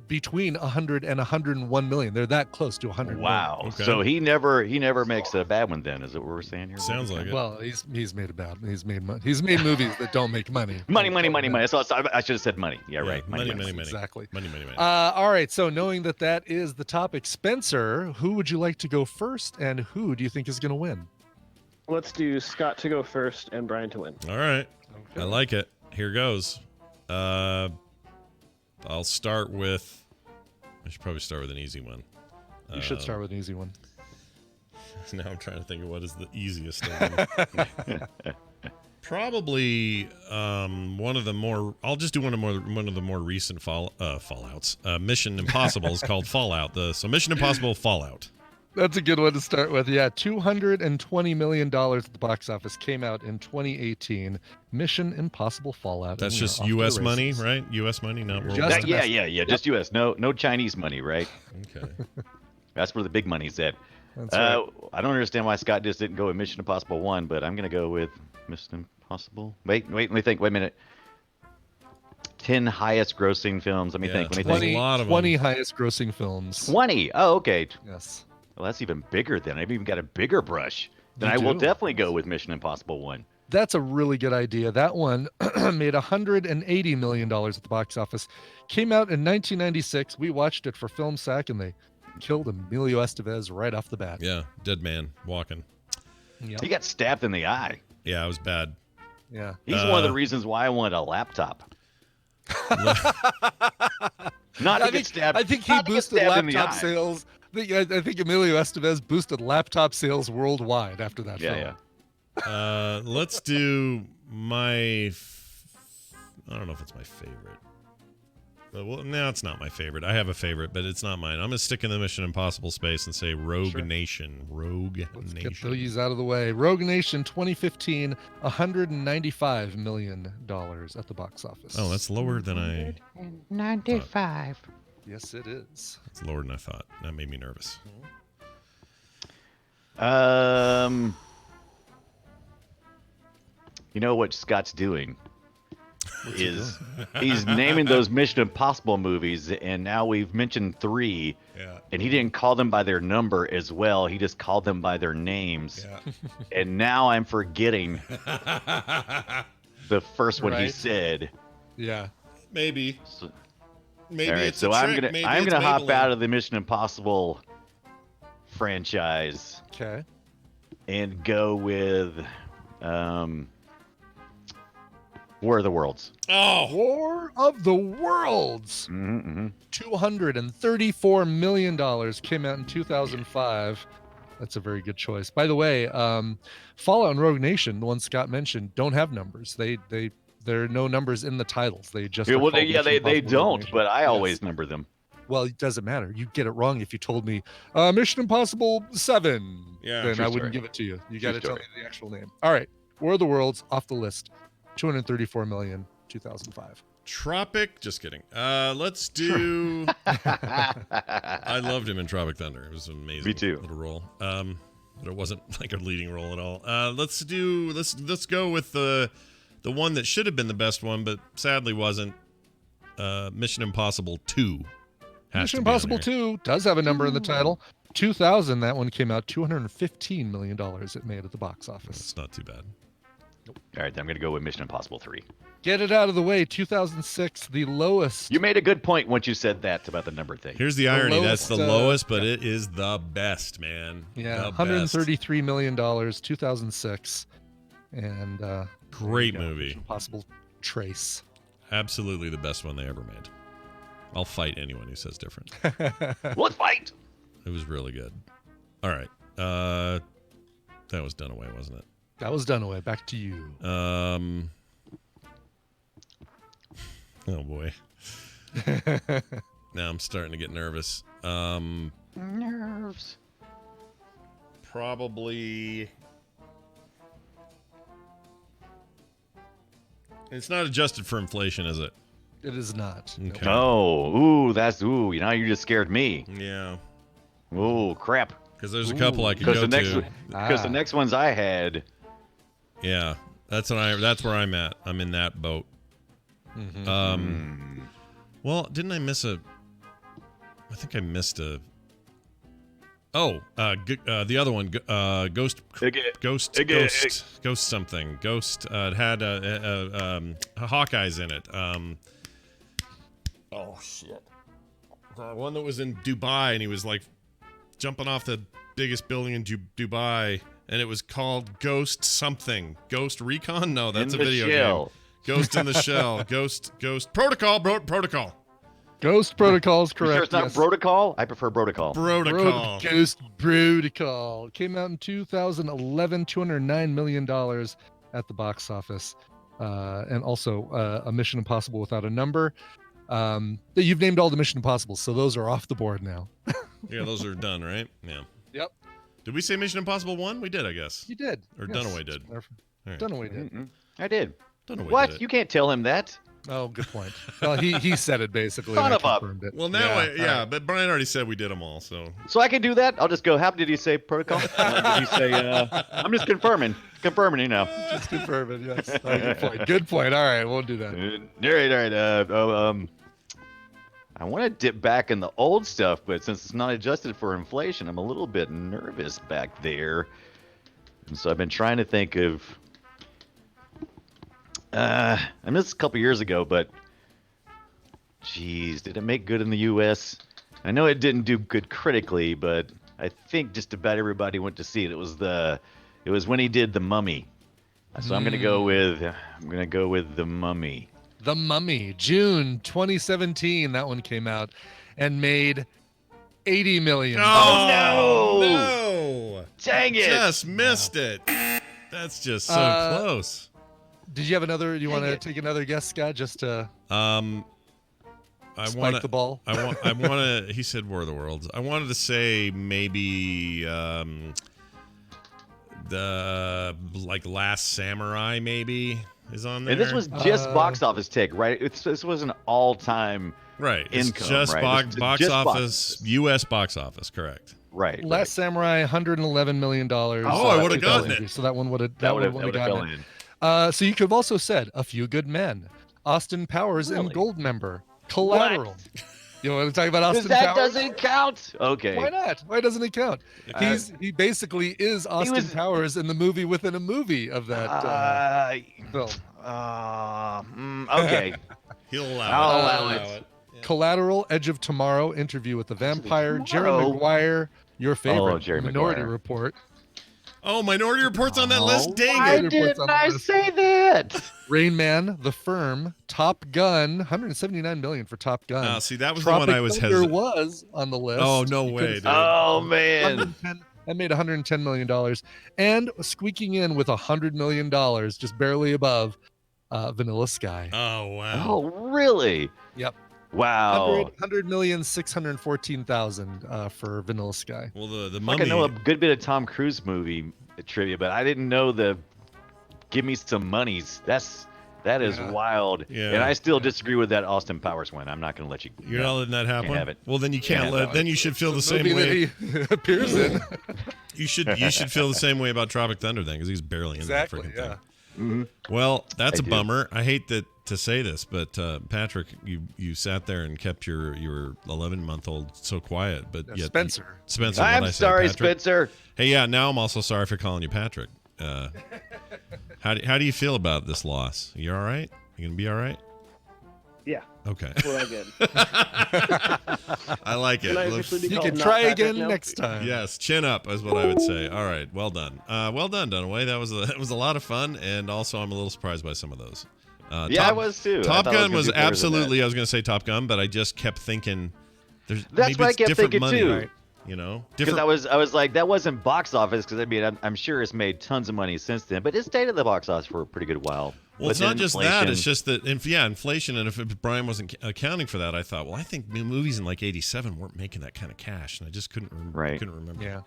[SPEAKER 2] between 100 and 101 million. They're that close to 100
[SPEAKER 7] Wow.
[SPEAKER 1] Okay.
[SPEAKER 7] So he never makes a bad one then, is it what we're saying here?
[SPEAKER 1] Sounds like it.
[SPEAKER 2] Well, he's made he's made movies that don't make money.
[SPEAKER 7] Money. So I should have said money. Yeah,
[SPEAKER 1] Yeah,
[SPEAKER 7] right.
[SPEAKER 1] money.
[SPEAKER 2] Exactly.
[SPEAKER 1] Money.
[SPEAKER 2] All right. So knowing that is the topic, Spencer, who would you like to go first, and who do you think is going to win?
[SPEAKER 8] Let's do Scott to go first and Brian to win.
[SPEAKER 1] All right. I like it. Here goes. I'll start with. I should probably start with an easy one.
[SPEAKER 2] You should start with an easy one.
[SPEAKER 1] Now I'm trying to think of what is the easiest thing. Probably one of the more. I'll just do one of the more recent Fallouts. Mission Impossible is called Fallout. So Mission Impossible Fallout.
[SPEAKER 2] That's a good one to start with. Yeah, $220 million at the box office, came out in 2018. Mission Impossible Fallout.
[SPEAKER 1] That's
[SPEAKER 2] and we are
[SPEAKER 1] just
[SPEAKER 2] off to the
[SPEAKER 1] U.S. money,
[SPEAKER 2] races.
[SPEAKER 1] right? U.S. money, not world.
[SPEAKER 2] Just
[SPEAKER 7] Yeah. Just U.S. No Chinese money, right?
[SPEAKER 1] Okay.
[SPEAKER 7] That's where the big money's at.
[SPEAKER 2] That's right.
[SPEAKER 7] I don't understand why Scott just didn't go with Mission Impossible 1, but I'm going to go with Mission Impossible. Wait, let me think. Wait a minute. 10 highest grossing films. Let me think.
[SPEAKER 1] 20. A lot of
[SPEAKER 2] 20
[SPEAKER 1] them.
[SPEAKER 2] highest grossing films.
[SPEAKER 7] 20. Oh, okay.
[SPEAKER 2] Yes.
[SPEAKER 7] Well, that's even bigger then. I've even got a bigger brush. Then
[SPEAKER 2] You
[SPEAKER 7] I will
[SPEAKER 2] do.
[SPEAKER 7] definitely go with Mission Impossible 1.
[SPEAKER 2] That's a really good idea. That one made $180 million at the box office. Came out in 1996. We watched it for Film Sack, and they killed Emilio Estevez right off the bat.
[SPEAKER 1] Yeah, dead man walking.
[SPEAKER 2] Yep.
[SPEAKER 7] He got stabbed in the eye.
[SPEAKER 1] Yeah, it was bad.
[SPEAKER 2] Yeah.
[SPEAKER 7] He's one of the reasons why I wanted a laptop. Not to get stabbed.
[SPEAKER 2] I think he
[SPEAKER 7] not to get
[SPEAKER 2] boosted
[SPEAKER 7] stabbed in the
[SPEAKER 2] laptop
[SPEAKER 7] eye.
[SPEAKER 2] sales. I think Emilio Estevez boosted laptop sales worldwide after that film.
[SPEAKER 7] Yeah.
[SPEAKER 1] Let's do I don't know if it's my favorite. But no, it's not my favorite. I have a favorite, but it's not mine. I'm gonna stick in the Mission Impossible space and say Rogue Nation.
[SPEAKER 2] Let's get these out of the way. Rogue Nation 2015, $195 million at the box office.
[SPEAKER 1] Oh, that's lower than I.
[SPEAKER 9] 95.
[SPEAKER 2] Yes, it is.
[SPEAKER 1] It's lower than I thought. That made me nervous.
[SPEAKER 7] You know what Scott's doing? He's naming those Mission Impossible movies, and now we've mentioned 3, and he didn't call them by their number as well. He just called them by their names. And now I'm forgetting the first one he said.
[SPEAKER 2] Yeah.
[SPEAKER 1] Maybe. Maybe
[SPEAKER 7] All right,
[SPEAKER 1] it's
[SPEAKER 7] so
[SPEAKER 1] a
[SPEAKER 7] I'm
[SPEAKER 1] trick.
[SPEAKER 7] gonna
[SPEAKER 1] Maybe
[SPEAKER 7] I'm
[SPEAKER 1] it's
[SPEAKER 7] gonna hop
[SPEAKER 1] Maybelline.
[SPEAKER 7] out of the Mission Impossible franchise.
[SPEAKER 2] Okay.
[SPEAKER 7] And go with War of the Worlds.
[SPEAKER 1] Oh,
[SPEAKER 2] War of the Worlds. $234 million, came out in 2005. That's a very good choice. By the way, Fallout and Rogue Nation, the one Scott mentioned, don't have numbers. There are no numbers in the titles. They just
[SPEAKER 7] They
[SPEAKER 2] Mission Impossible Rogue
[SPEAKER 7] don't,
[SPEAKER 2] Nation.
[SPEAKER 7] but I
[SPEAKER 2] Yes.
[SPEAKER 7] always number them.
[SPEAKER 2] Well, it doesn't matter. You get it wrong if you told me Mission Impossible 7.
[SPEAKER 1] Yeah,
[SPEAKER 2] then
[SPEAKER 7] true
[SPEAKER 2] I wouldn't
[SPEAKER 7] story.
[SPEAKER 2] give it to you. You
[SPEAKER 7] True
[SPEAKER 2] got to tell
[SPEAKER 7] story.
[SPEAKER 2] me the actual name. All right, War of the Worlds off the list. 234 million, 2005.
[SPEAKER 1] Tropic. Just kidding. Let's do. I loved him in Tropic Thunder. It was an amazing.
[SPEAKER 7] Me too.
[SPEAKER 1] Little role. But it wasn't like a leading role at all. Let's go with the one that should have been the best one, but sadly wasn't. Mission Impossible 2.
[SPEAKER 2] Mission Impossible 2 does have a number in the title. 2000, that one came out. $215 million it made at the box office.
[SPEAKER 1] It's not too bad.
[SPEAKER 7] All right, then I'm gonna go with Mission Impossible 3.
[SPEAKER 2] Get it out of the way. 2006, the lowest.
[SPEAKER 7] You made a good point once you said that about the number thing.
[SPEAKER 1] Here's the irony. That's
[SPEAKER 2] lowest,
[SPEAKER 1] the lowest, but it is the best, man.
[SPEAKER 2] Yeah,
[SPEAKER 1] The best.
[SPEAKER 2] $133 million, 2006. And
[SPEAKER 1] Great
[SPEAKER 2] there you go.
[SPEAKER 1] movie.
[SPEAKER 2] Mission Impossible Trace.
[SPEAKER 1] Absolutely the best one they ever made. I'll fight anyone who says different.
[SPEAKER 7] Let's fight.
[SPEAKER 1] It was really good. All right. That was Dunaway, wasn't it?
[SPEAKER 2] That was Dunaway. Back to you.
[SPEAKER 1] Oh boy. Now I'm starting to get nervous.
[SPEAKER 9] Nerves.
[SPEAKER 1] Probably. It's not adjusted for inflation, is it?
[SPEAKER 2] It is not.
[SPEAKER 1] Okay.
[SPEAKER 7] Oh, now you just scared me.
[SPEAKER 1] Yeah.
[SPEAKER 7] Oh, crap.
[SPEAKER 1] Because there's a couple I could
[SPEAKER 7] Because
[SPEAKER 1] go
[SPEAKER 7] the next
[SPEAKER 1] to.
[SPEAKER 7] the next ones I had.
[SPEAKER 1] Yeah, that's where I'm at. I'm in that boat. Well, didn't I miss a? I think I missed a. Oh, the other one, Ghost something. Ghost. It had Hawkeyes in it. Oh shit. The one that was in Dubai, and he was like jumping off the biggest building in Dubai, and it was called Ghost something. Ghost Recon? No, that's a video game. Ghost in the Shell. Ghost Protocol. Protocol.
[SPEAKER 2] Ghost Protocol is correct.
[SPEAKER 7] You sure it's not Protocol? I prefer Protocol.
[SPEAKER 2] Ghost Protocol came out in 2011, $209 million at the box office, and also a Mission Impossible Without a Number. You've named all the Mission Impossibles, so those are off the board now.
[SPEAKER 1] Yeah, those are done, right? Yeah.
[SPEAKER 2] Yep.
[SPEAKER 1] Did we say Mission Impossible 1? We did, I guess.
[SPEAKER 2] You did.
[SPEAKER 1] Or
[SPEAKER 2] yes.
[SPEAKER 1] Dunaway did.
[SPEAKER 2] Right. Dunaway did.
[SPEAKER 7] Mm-mm. I did.
[SPEAKER 1] Dunaway
[SPEAKER 7] What?
[SPEAKER 1] did it.
[SPEAKER 7] You can't tell him that.
[SPEAKER 2] Oh, good point. Well, he said it basically.
[SPEAKER 7] Son
[SPEAKER 2] and I
[SPEAKER 7] of a-
[SPEAKER 2] confirmed it.
[SPEAKER 1] Well, now,
[SPEAKER 2] Yeah,
[SPEAKER 1] but Brian already said we did them all, so.
[SPEAKER 7] So I can do that? I'll just go, how did he say Protocol? Did he say, I'm just confirming,
[SPEAKER 2] Just confirming, yes. Oh, good point. Good point. All right, we'll do that.
[SPEAKER 7] All right. I want to dip back in the old stuff, but since it's not adjusted for inflation, I'm a little bit nervous back there. And so I've been trying to think of. I mean, this is a couple years ago, but. Geez, did it make good in the U.S.? I know it didn't do good critically, but I think just about everybody went to see it. It was when he did The Mummy. So I'm gonna go with The Mummy.
[SPEAKER 2] The Mummy, June 2017. That one came out and made $80 million.
[SPEAKER 1] Oh, no!
[SPEAKER 7] Dang it!
[SPEAKER 1] Just missed it. That's just so close.
[SPEAKER 2] Did you have another? Do you want to take another guess, Scott? Just to spike the ball.
[SPEAKER 1] I want to. He said War of the Worlds. I wanted to say maybe the Last Samurai maybe is on there.
[SPEAKER 7] And this was just box office take, right? This was an all-time
[SPEAKER 1] right.
[SPEAKER 7] income,
[SPEAKER 1] It's just
[SPEAKER 7] right?
[SPEAKER 1] box
[SPEAKER 7] just
[SPEAKER 1] office, U.S. box office, correct?
[SPEAKER 7] Right.
[SPEAKER 2] Last Samurai, $111 million.
[SPEAKER 1] Oh, I would have gotten it.
[SPEAKER 2] So that one would have
[SPEAKER 7] gotten
[SPEAKER 2] it. So you could have also said A Few Good Men, Austin Powers, and Goldmember, Collateral.
[SPEAKER 7] What?
[SPEAKER 2] You want to talk about Austin
[SPEAKER 7] that
[SPEAKER 2] Powers?
[SPEAKER 7] doesn't count. Okay.
[SPEAKER 2] Why not? Why doesn't it count? He basically is Austin Powers in the movie within a movie of that film.
[SPEAKER 7] Okay.
[SPEAKER 1] I'll
[SPEAKER 7] allow it.
[SPEAKER 1] Yeah.
[SPEAKER 2] Collateral, Edge of Tomorrow, Interview with the Vampire, Jerry Maguire, your favorite,
[SPEAKER 7] Jerry
[SPEAKER 2] Minority
[SPEAKER 7] Maguire.
[SPEAKER 2] Report.
[SPEAKER 1] Oh, Minority Report's on that list. Dang
[SPEAKER 7] Why
[SPEAKER 1] it!
[SPEAKER 7] didn't I say that?
[SPEAKER 2] Rain Man, The Firm, Top Gun, $179 million for Top Gun.
[SPEAKER 1] See, that was
[SPEAKER 2] Tropic
[SPEAKER 1] the one I was
[SPEAKER 2] Thunder
[SPEAKER 1] hesitant.
[SPEAKER 2] was on the list.
[SPEAKER 1] Oh, no
[SPEAKER 2] You
[SPEAKER 1] way,
[SPEAKER 2] could've
[SPEAKER 1] dude.
[SPEAKER 2] said
[SPEAKER 7] Oh man.
[SPEAKER 2] That made $110 million. And squeaking in with $100 million, just barely above Vanilla Sky.
[SPEAKER 1] Oh, wow.
[SPEAKER 7] Oh really?
[SPEAKER 2] Yep.
[SPEAKER 7] Wow.
[SPEAKER 2] 100,614,000 for Vanilla Sky.
[SPEAKER 1] Well, the
[SPEAKER 7] Like
[SPEAKER 1] Mummy.
[SPEAKER 7] I know a good bit of Tom Cruise movie trivia, but I didn't know the "Give Me Some Monies." That is wild.
[SPEAKER 1] Yeah.
[SPEAKER 7] And I still disagree with that Austin Powers one. I'm not going to let you.
[SPEAKER 1] You're not letting that happen.
[SPEAKER 7] Can't have it.
[SPEAKER 1] Well, then you can't
[SPEAKER 7] Can't
[SPEAKER 1] let.
[SPEAKER 7] have
[SPEAKER 1] Then you should feel the same
[SPEAKER 2] Movie
[SPEAKER 1] way.
[SPEAKER 2] that he appears in.
[SPEAKER 1] You should feel the same way about Tropic Thunder then, because he's barely in that freaking thing.
[SPEAKER 7] Mm-hmm.
[SPEAKER 1] Well, that's
[SPEAKER 7] I
[SPEAKER 1] a
[SPEAKER 7] do.
[SPEAKER 1] bummer. I hate to say this, but Patrick, you sat there and kept your 11-month-old so quiet, but yet
[SPEAKER 2] Spencer.
[SPEAKER 1] Spencer.
[SPEAKER 7] I'm
[SPEAKER 1] what'd I say,
[SPEAKER 7] sorry,
[SPEAKER 1] Patrick?
[SPEAKER 7] Spencer.
[SPEAKER 1] Hey, yeah. Now I'm also sorry for calling you Patrick. How do you feel about this loss? You all right? You gonna be all right?
[SPEAKER 8] Yeah,
[SPEAKER 1] Okay.
[SPEAKER 8] we're all good.
[SPEAKER 1] I like it.
[SPEAKER 8] Can I
[SPEAKER 1] Look-
[SPEAKER 8] officially be
[SPEAKER 2] You
[SPEAKER 8] called
[SPEAKER 2] can
[SPEAKER 8] not
[SPEAKER 2] try
[SPEAKER 8] Patrick
[SPEAKER 2] again
[SPEAKER 8] now?
[SPEAKER 2] next time.
[SPEAKER 1] Yes, chin up is what I would say. All right, well done. Well done, Dunaway. That was a lot of fun, and also I'm a little surprised by some of those.
[SPEAKER 7] I was too.
[SPEAKER 1] Top
[SPEAKER 7] I thought
[SPEAKER 1] Gun
[SPEAKER 7] it
[SPEAKER 1] was
[SPEAKER 7] gonna do better than
[SPEAKER 1] absolutely. I was going to say Top Gun, but I just kept thinking, there's
[SPEAKER 7] That's
[SPEAKER 1] maybe
[SPEAKER 7] what I
[SPEAKER 1] it's
[SPEAKER 7] kept
[SPEAKER 1] different
[SPEAKER 7] thinking
[SPEAKER 1] money,
[SPEAKER 7] too.
[SPEAKER 1] right? You know,
[SPEAKER 7] Because
[SPEAKER 1] different.
[SPEAKER 7] I was like, that wasn't box office, because I mean, I'm sure it's made tons of money since then, but it stayed at the box office for a pretty good while.
[SPEAKER 1] Well, it's
[SPEAKER 7] But
[SPEAKER 1] not
[SPEAKER 7] then
[SPEAKER 1] just that.
[SPEAKER 7] inflation-
[SPEAKER 1] It's just that, inflation. And if Brian wasn't accounting for that, I thought, well, I think new movies in like '87 weren't making that kind of cash, and I just couldn't remember.
[SPEAKER 2] Yeah.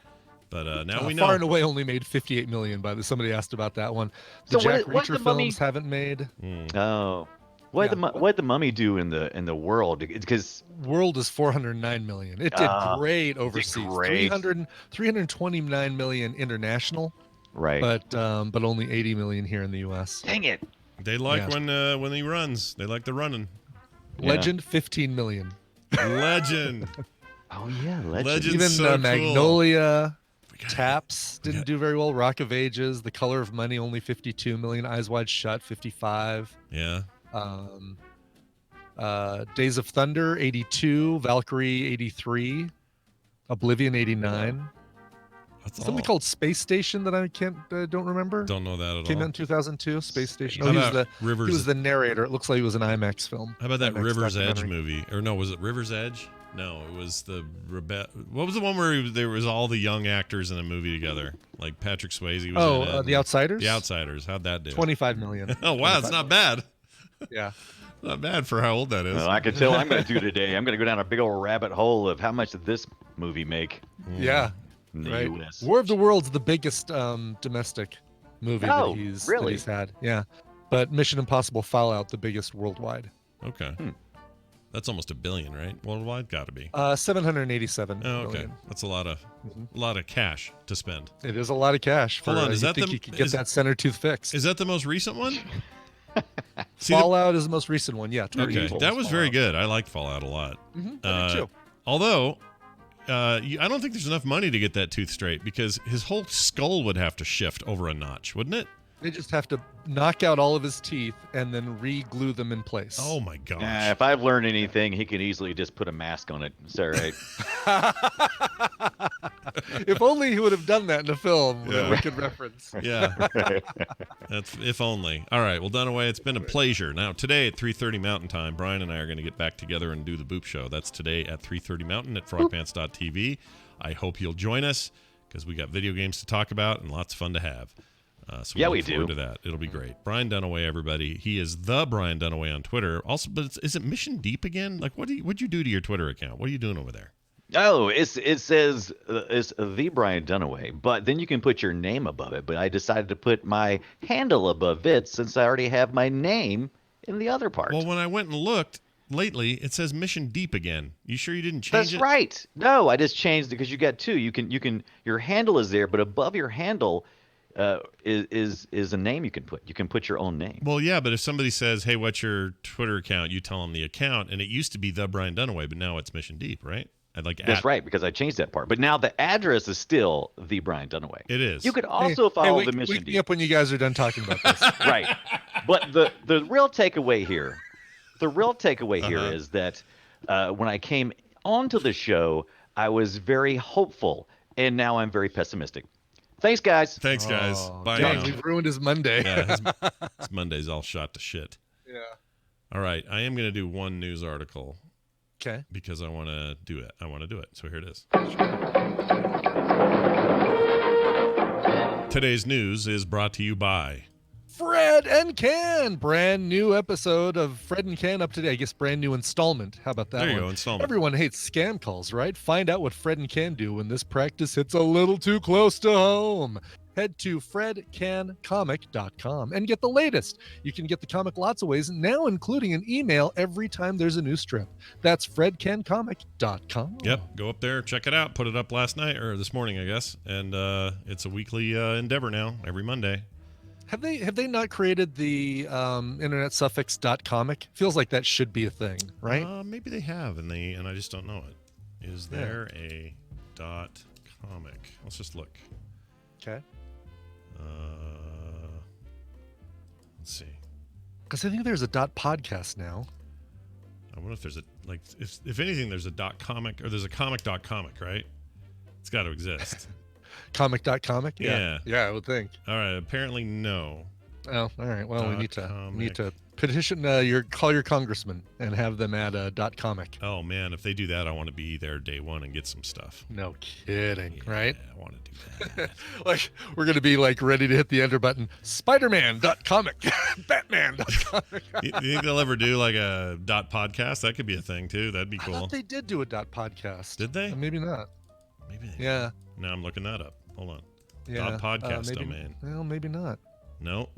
[SPEAKER 1] But now we know.
[SPEAKER 2] Far and Away only made $58 million. Somebody asked about that one. The
[SPEAKER 7] So
[SPEAKER 2] Jack
[SPEAKER 7] what
[SPEAKER 2] Reacher
[SPEAKER 7] the Mummy-
[SPEAKER 2] films haven't made.
[SPEAKER 7] Oh, what the Mummy do in the world? Because
[SPEAKER 2] World is $409 million. It did great overseas.
[SPEAKER 7] great.
[SPEAKER 2] 329 million international,
[SPEAKER 7] right.
[SPEAKER 2] but only 80 million here in the U.S.
[SPEAKER 7] Dang it.
[SPEAKER 1] They like when he runs. They like the running.
[SPEAKER 7] Yeah.
[SPEAKER 2] Legend, 15 million.
[SPEAKER 1] Legend.
[SPEAKER 7] Oh yeah, Legend.
[SPEAKER 1] Legend's
[SPEAKER 2] Even
[SPEAKER 1] so cool.
[SPEAKER 2] Magnolia, Taps didn't do very well. Rock of Ages, The Color of Money, only 52 million. Eyes Wide Shut, 55.
[SPEAKER 1] Yeah.
[SPEAKER 2] Days of Thunder, 82. Valkyrie, 83. Oblivion, 89.
[SPEAKER 1] That's
[SPEAKER 2] Something called Space Station that I don't remember.
[SPEAKER 1] Don't know that at
[SPEAKER 2] Came
[SPEAKER 1] all.
[SPEAKER 2] out in 2002. Space Station.
[SPEAKER 1] How
[SPEAKER 2] Oh, he was
[SPEAKER 1] about
[SPEAKER 2] he was the narrator. It looks like it was an IMAX film.
[SPEAKER 1] How about that
[SPEAKER 2] IMAX
[SPEAKER 1] River's Edge
[SPEAKER 2] documentary.
[SPEAKER 1] movie? Or no, was it River's Edge? No, it was the what was the one where there was all the young actors in a movie together? Like Patrick Swayze was in it.
[SPEAKER 2] The Outsiders?
[SPEAKER 1] The Outsiders. How'd that do?
[SPEAKER 2] 25 million.
[SPEAKER 1] Oh, wow, it's not bad.
[SPEAKER 2] Yeah.
[SPEAKER 1] Not bad for how old that is.
[SPEAKER 7] Well, I can tell I'm going to do today. I'm going to go down a big old rabbit hole of how much did this movie make
[SPEAKER 2] Yeah.
[SPEAKER 7] in the
[SPEAKER 2] Right.
[SPEAKER 7] U.S.
[SPEAKER 2] War of the Worlds, the biggest domestic movie
[SPEAKER 7] Oh,
[SPEAKER 2] that he's
[SPEAKER 7] really?
[SPEAKER 2] had. Yeah. But Mission Impossible Fallout, the biggest worldwide.
[SPEAKER 1] Okay. That's almost $1 billion, right? Worldwide, got to be.
[SPEAKER 2] 787
[SPEAKER 1] Oh, okay.
[SPEAKER 2] million.
[SPEAKER 1] That's a lot of cash to spend.
[SPEAKER 2] It is a lot of cash.
[SPEAKER 1] Hold on, is that
[SPEAKER 2] you could get that center tooth fixed?
[SPEAKER 1] Is that the most recent one? See,
[SPEAKER 2] Fallout is the most recent one. Yeah.
[SPEAKER 1] Okay, that was very good. I liked Fallout a lot.
[SPEAKER 2] I did too.
[SPEAKER 1] Although, I don't think there's enough money to get that tooth straight because his whole skull would have to shift over a notch, wouldn't it?
[SPEAKER 2] They just have to knock out all of his teeth and then re-glue them in place.
[SPEAKER 1] Oh my gosh!
[SPEAKER 7] If I've learned anything, he can easily just put a mask on it. It's all right.
[SPEAKER 2] If only he would have done that in a film that we could reference.
[SPEAKER 1] Yeah. That's if only. All right. Well, Dunaway, it's been a pleasure. Now, today at 3:30 Mountain Time, Brian and I are going to get back together and do the Boop Show. That's today at 3:30 Mountain at frogpants.tv. I hope you'll join us because we got video games to talk about and lots of fun to have. So
[SPEAKER 7] Yeah,
[SPEAKER 1] look
[SPEAKER 7] we
[SPEAKER 1] forward
[SPEAKER 7] do.
[SPEAKER 1] to that. It'll be great. Brian Dunaway, everybody. He is the Brian Dunaway on Twitter. Also, but is it Mission Deep again? Like, what'd you do to your Twitter account? What are you doing over there?
[SPEAKER 7] Oh, it says it's the Brian Dunaway, but then you can put your name above it. But I decided to put my handle above it since I already have my name in the other part.
[SPEAKER 1] Well, when I went and looked lately, it says Mission Deep again. You sure you didn't change
[SPEAKER 7] That's
[SPEAKER 1] it?
[SPEAKER 7] right. No, I just changed it because you got two. You can your handle is there, but above your handle is a name you can put. You can put your own name.
[SPEAKER 1] Well, yeah, but if somebody says, "Hey, what's your Twitter account?" You tell them the account, and it used to be the Brian Dunaway, but now it's Mission Deep, right? I'd like
[SPEAKER 7] That's right, because I changed that part. But now the address is still the Brian Dunaway.
[SPEAKER 1] It is.
[SPEAKER 7] You could also follow the Mission
[SPEAKER 2] Wake me
[SPEAKER 7] Deep.
[SPEAKER 2] up when you guys are done talking about this.
[SPEAKER 7] Right. But the real takeaway here, is that when I came onto the show, I was very hopeful, and now I'm very pessimistic. Thanks, guys.
[SPEAKER 1] Thanks, guys. Bye
[SPEAKER 2] Dang,
[SPEAKER 1] now.
[SPEAKER 2] we've ruined his Monday.
[SPEAKER 1] Yeah, his Monday's all shot to shit.
[SPEAKER 2] Yeah.
[SPEAKER 1] All right, I am going to do one news article.
[SPEAKER 2] Okay.
[SPEAKER 1] Because I want to do it. So here it is. Today's news is brought to you by
[SPEAKER 2] Fred and Can, brand new episode of Fred and Can up today. I guess brand new installment. How about that?
[SPEAKER 1] There you
[SPEAKER 2] one?
[SPEAKER 1] go, installment.
[SPEAKER 2] Everyone hates scam calls, right? Find out what Fred and Can do when this practice hits a little too close to home. Head to fredcancomic.com and get the latest. You can get the comic lots of ways, now including an email every time there's a new strip. That's fredcancomic.com.
[SPEAKER 1] Yep, go up there, check it out. Put it up last night or this morning, I guess. And it's a weekly endeavor now, every Monday.
[SPEAKER 2] Have they not created the internet suffix .comic? Feels like that should be a thing, right?
[SPEAKER 1] Maybe they have, and I just don't know it. Is there a .comic? Let's just look.
[SPEAKER 2] Okay.
[SPEAKER 1] Let's see.
[SPEAKER 2] Because I think there's a .podcast now.
[SPEAKER 1] I wonder if there's if anything, there's a .comic or there's a comic.comic, right? It's got to exist.
[SPEAKER 2] Comic.comic?
[SPEAKER 1] Yeah.
[SPEAKER 2] Yeah, I would think.
[SPEAKER 1] All right. Apparently, no.
[SPEAKER 2] Oh, all right. Well, we need
[SPEAKER 1] .comic.
[SPEAKER 2] to petition call your congressman and have them add a .comic.
[SPEAKER 1] Oh man, if they do that, I want to be there day one and get some stuff.
[SPEAKER 2] No kidding, right?
[SPEAKER 1] I want to do that.
[SPEAKER 2] Like we're gonna be like ready to hit the enter button. Spider-Man.comic, Batman.comic.
[SPEAKER 1] You think they'll ever do like a .podcast? That could be a thing too. That'd be
[SPEAKER 2] I
[SPEAKER 1] cool.
[SPEAKER 2] thought they did do a .podcast.
[SPEAKER 1] Did they?
[SPEAKER 2] Maybe not.
[SPEAKER 1] Maybe. They
[SPEAKER 2] Yeah.
[SPEAKER 1] did. Now I'm looking that up. Hold on.
[SPEAKER 2] Yeah.
[SPEAKER 1] .podcast
[SPEAKER 2] maybe,
[SPEAKER 1] domain.
[SPEAKER 2] Well, maybe not.
[SPEAKER 1] No.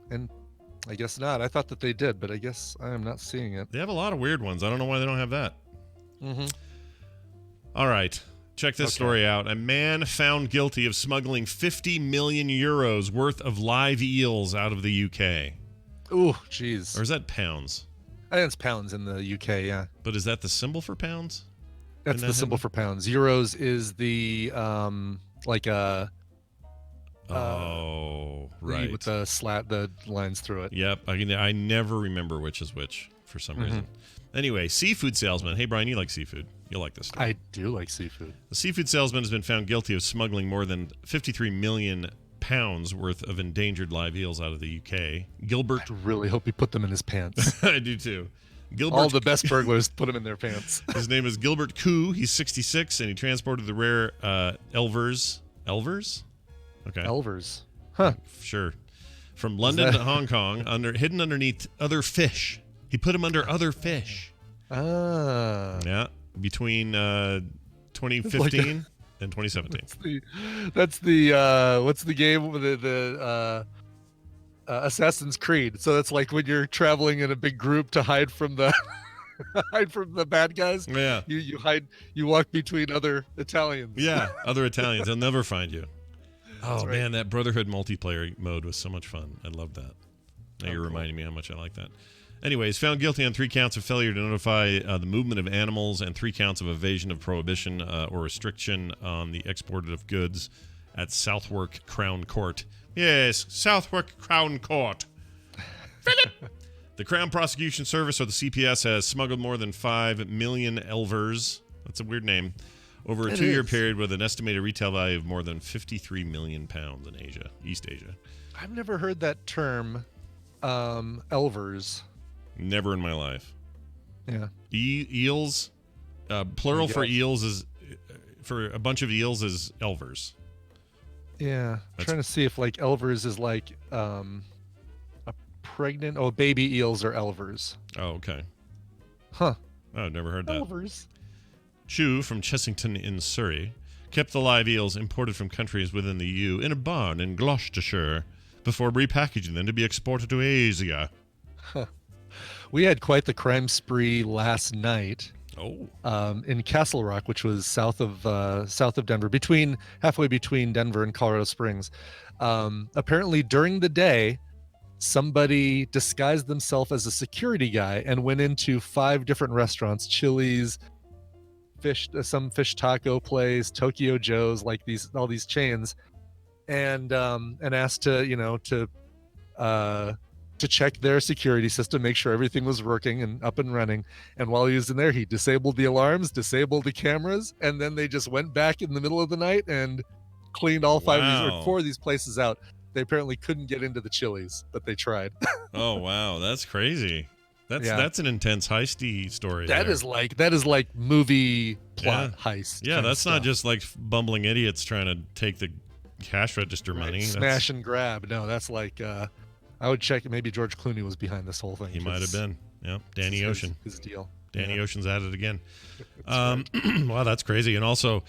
[SPEAKER 2] And I guess not. I thought that they did, but I guess I am not seeing it.
[SPEAKER 1] They have a lot of weird ones. I don't know why they don't have that.
[SPEAKER 2] Mm-hmm.
[SPEAKER 1] All right. Check this story out. A man found guilty of smuggling 50 million euros worth of live eels out of the UK.
[SPEAKER 2] Ooh, jeez.
[SPEAKER 1] Or is that pounds?
[SPEAKER 2] I think it's pounds in the UK, yeah.
[SPEAKER 1] But is that the symbol for pounds?
[SPEAKER 2] That's the symbol for pounds. Euros is the like a
[SPEAKER 1] right,
[SPEAKER 2] with the lines through it.
[SPEAKER 1] Yep, I never remember which is which for some reason. Anyway, seafood salesman. Hey, Brian, you like seafood. You'll like this story.
[SPEAKER 2] I do like seafood.
[SPEAKER 1] The seafood salesman has been found guilty of smuggling more than 53 million pounds worth of endangered live eels out of the UK. Gilbert.
[SPEAKER 2] I really hope he put them in his pants.
[SPEAKER 1] I do too. Gilbert,
[SPEAKER 2] all the best burglars put them in their pants.
[SPEAKER 1] His name is Gilbert Koo. He's 66, and he transported the rare Elvers. Elvers? Okay.
[SPEAKER 2] Elvers. Huh.
[SPEAKER 1] Sure. From London to Hong Kong, hidden underneath other fish. He put them under other fish.
[SPEAKER 2] Ah.
[SPEAKER 1] Yeah. Between 2015 and 2017.
[SPEAKER 2] That's the what's the game with the Assassin's Creed. So that's like when you're traveling in a big group to hide from the bad guys.
[SPEAKER 1] Yeah.
[SPEAKER 2] You walk between other Italians.
[SPEAKER 1] Yeah, other Italians. They'll never find you. Oh
[SPEAKER 2] right.
[SPEAKER 1] Man, that Brotherhood multiplayer mode was so much fun. I loved that. Now you're reminding me how much I like that. Anyways, found guilty on 3 counts of failure to notify the movement of animals and 3 counts of evasion of prohibition or restriction on the export of goods at Southwark Crown Court. Yes, Southwark Crown Court. Philip! The Crown Prosecution Service, or the CPS, has smuggled more than 5 million elvers. That's a weird name. Over a 2-year period with an estimated retail value of more than 53 million pounds in Asia, East Asia.
[SPEAKER 2] I've never heard that term, elvers.
[SPEAKER 1] Never in my life.
[SPEAKER 2] Yeah.
[SPEAKER 1] Eels, plural for eels is, for a bunch of eels is elvers.
[SPEAKER 2] Yeah. I'm trying to see if like elvers is like a pregnant. Oh, baby eels are elvers.
[SPEAKER 1] Oh, okay.
[SPEAKER 2] Huh.
[SPEAKER 1] Oh, I've never heard that.
[SPEAKER 2] Elvers.
[SPEAKER 1] Chu from Chessington in Surrey kept the live eels imported from countries within the EU in a barn in Gloucestershire before repackaging them to be exported to Asia.
[SPEAKER 2] Huh. We had quite the crime spree last night.
[SPEAKER 1] Oh.
[SPEAKER 2] In Castle Rock, which was south of Denver, halfway between Denver and Colorado Springs. Apparently, during the day, somebody disguised themselves as a security guy and went into 5 different restaurants: Chili's, some fish taco place, Tokyo Joe's, like all these chains, and asked to check their security system, make sure everything was working and up and running. And while he was in there, he disabled the alarms, disabled the cameras, and then they just went back in the middle of the night and cleaned all 4 of these places out. They apparently couldn't get into the Chili's, but they tried.
[SPEAKER 1] Oh wow, that's crazy. That's an intense heisty story.
[SPEAKER 2] That is like movie plot heist.
[SPEAKER 1] Yeah, that's not just like bumbling idiots trying to take the cash register money.
[SPEAKER 2] Smash and grab. No, that's like I would check. Maybe George Clooney was behind this whole thing.
[SPEAKER 1] He might have been. Yeah, Danny Ocean.
[SPEAKER 2] His deal.
[SPEAKER 1] Danny Ocean's at it again. Wow, that's crazy. And also,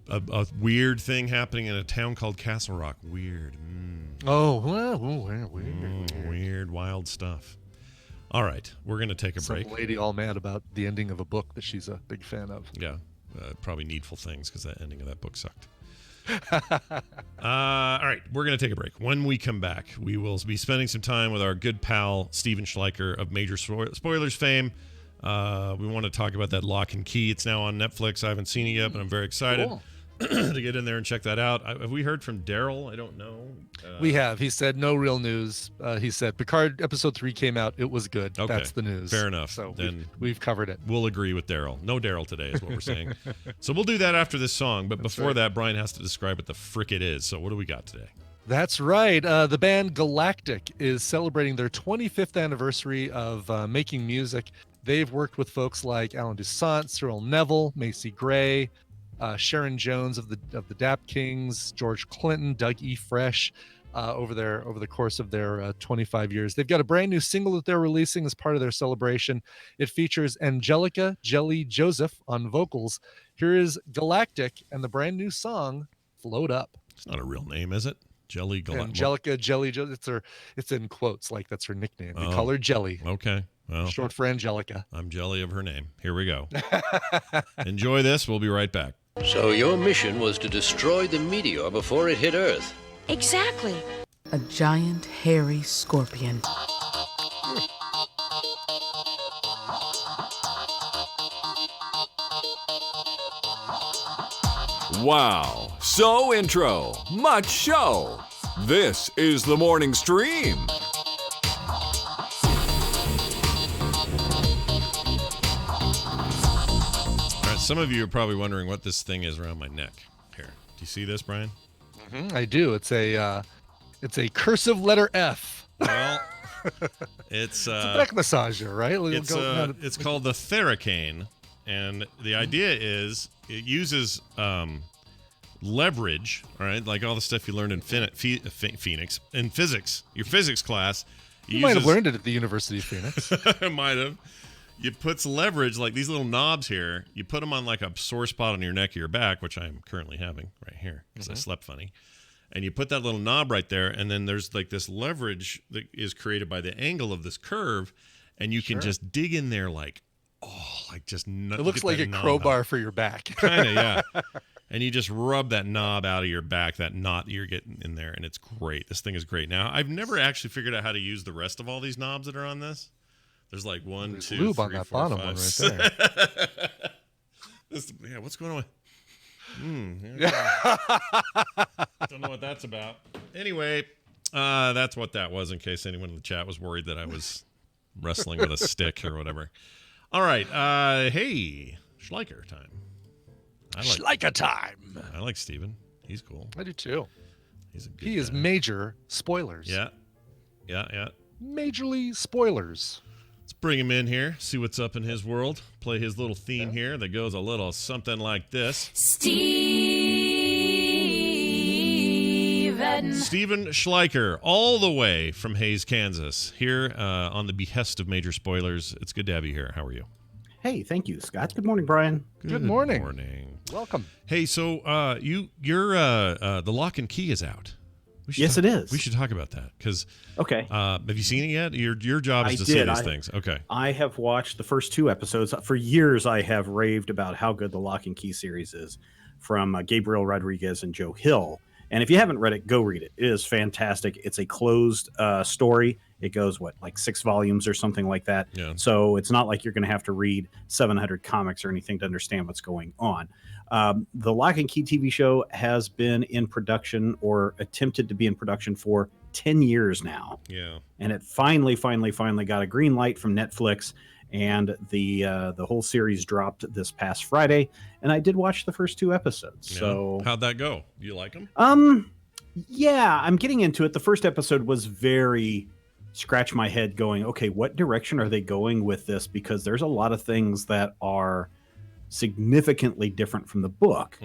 [SPEAKER 1] a weird thing happening in a town called Castle Rock. Weird.
[SPEAKER 2] Oh, well, weird.
[SPEAKER 1] Weird, wild stuff. All right, we're going to take a break.
[SPEAKER 2] Some lady all mad about the ending of a book that she's a big fan of.
[SPEAKER 1] Yeah, probably Needful Things, because that ending of that book sucked. All right, we're going to take a break. When we come back, we will be spending some time with our good pal, Stephen Schleicher of Major Spoilers fame. We want to talk about that Lock and Key. It's now on Netflix. I haven't seen it yet, but I'm very excited to get in there and check that out. Have we heard from Daryl? I don't know.
[SPEAKER 2] We have. He said no real news. He said Picard episode 3 came out. It was good.
[SPEAKER 1] Okay.
[SPEAKER 2] That's the news.
[SPEAKER 1] Fair enough.
[SPEAKER 2] So
[SPEAKER 1] then
[SPEAKER 2] we've covered it.
[SPEAKER 1] We'll agree with Daryl. No Daryl today is what we're saying. So we'll do that after this song. But before that, Brian has to describe what the frick it is. So what do we got today?
[SPEAKER 2] That's right. The band Galactic is celebrating their 25th anniversary of making music. They've worked with folks like Alan Toussaint, Cyril Neville, Macy Gray, Sharon Jones of the Dap Kings, George Clinton, Doug E. Fresh, over the course of their 25 years. They've got a brand new single that they're releasing as part of their celebration. It features Angelica Jelly Joseph on vocals. Here is Galactic and the brand new song "Float Up."
[SPEAKER 1] It's not a real name, is it? Jelly Galactic.
[SPEAKER 2] Angelica Jelly Joseph. It's in quotes, like that's her nickname. We call her Jelly.
[SPEAKER 1] Okay. Well,
[SPEAKER 2] short for Angelica.
[SPEAKER 1] I'm jelly of her name. Here we go. Enjoy this. We'll be right back.
[SPEAKER 10] So your mission was to destroy the meteor before it hit Earth?
[SPEAKER 4] Exactly.
[SPEAKER 11] A giant, hairy scorpion.
[SPEAKER 6] Wow, so intro, much show. This is the morning stream.
[SPEAKER 1] All right, some of you are probably wondering what this thing is around my neck. Here, do you see this, Brian?
[SPEAKER 2] I do. It's a cursive letter F.
[SPEAKER 1] Well, it's
[SPEAKER 2] a back massager, right?
[SPEAKER 1] It's called the Theracane, and the idea is it uses leverage, all right, like all the stuff you learned in Phoenix in physics, your physics class.
[SPEAKER 2] You might have learned it at the University of Phoenix.
[SPEAKER 1] Might have. It puts leverage, like these little knobs here. You put them on like a sore spot on your neck or your back, which I'm currently having right here because I slept funny. And you put that little knob right there, and then there's like this leverage that is created by the angle of this curve, and you can just dig in there like just.
[SPEAKER 2] It looks like a crowbar for your back.
[SPEAKER 1] Kind of, yeah. And you just rub that knob out of your back, that knot you're getting in there, and it's great. This thing is great. Now, I've never actually figured out how to use the rest of all these knobs that are on this. There's like one, two,
[SPEAKER 2] lube
[SPEAKER 1] three,
[SPEAKER 2] on that
[SPEAKER 1] 4,
[SPEAKER 2] bottom
[SPEAKER 1] 5,
[SPEAKER 2] one right
[SPEAKER 1] 6.
[SPEAKER 2] there.
[SPEAKER 1] What's going on? Don't know what that's about. Anyway, that's what that was, in case anyone in the chat was worried that I was wrestling with a stick or whatever. All right. Hey, Schleicher time.
[SPEAKER 2] Schleicher time.
[SPEAKER 1] I like Steven. He's cool.
[SPEAKER 2] I do too.
[SPEAKER 1] He's a good
[SPEAKER 2] He is
[SPEAKER 1] guy.
[SPEAKER 2] major spoilers.
[SPEAKER 1] Yeah.
[SPEAKER 2] Majorly spoilers.
[SPEAKER 1] Let's bring him in here, see what's up in his world, play his little theme here that goes a little something like this. Steven Schleicher, all the way from Hays, Kansas, here on the behest of Major Spoilers. It's good to have you here. How are you?
[SPEAKER 12] Hey, thank you, Scott. Good morning, Brian.
[SPEAKER 2] Good morning.
[SPEAKER 1] Welcome. Hey, so your the Lock and Key is out.
[SPEAKER 12] Yes, it is.
[SPEAKER 1] We should talk about that because.
[SPEAKER 12] Okay.
[SPEAKER 1] Have you seen it yet? Your job is to see these things. Okay.
[SPEAKER 12] I have watched the first 2 episodes. For years, I have raved about how good the Lock and Key series is, from Gabriel Rodriguez and Joe Hill. And if you haven't read it, go read it. It is fantastic. It's a closed story. It goes, like 6 volumes or something like that.
[SPEAKER 1] Yeah.
[SPEAKER 12] So it's not like you're going to have to read 700 comics or anything to understand what's going on. The Lock and Key TV show has been in production, or attempted to be in production, for 10 years now.
[SPEAKER 1] Yeah.
[SPEAKER 12] And it finally got a green light from Netflix. And the whole series dropped this past Friday, and I did watch the first 2 episodes.
[SPEAKER 1] Yeah.
[SPEAKER 12] So
[SPEAKER 1] how'd that go? Do you like them?
[SPEAKER 12] Yeah, I'm getting into it. The first episode was very scratch my head, going, okay, what direction are they going with this? Because there's a lot of things that are significantly different from the book.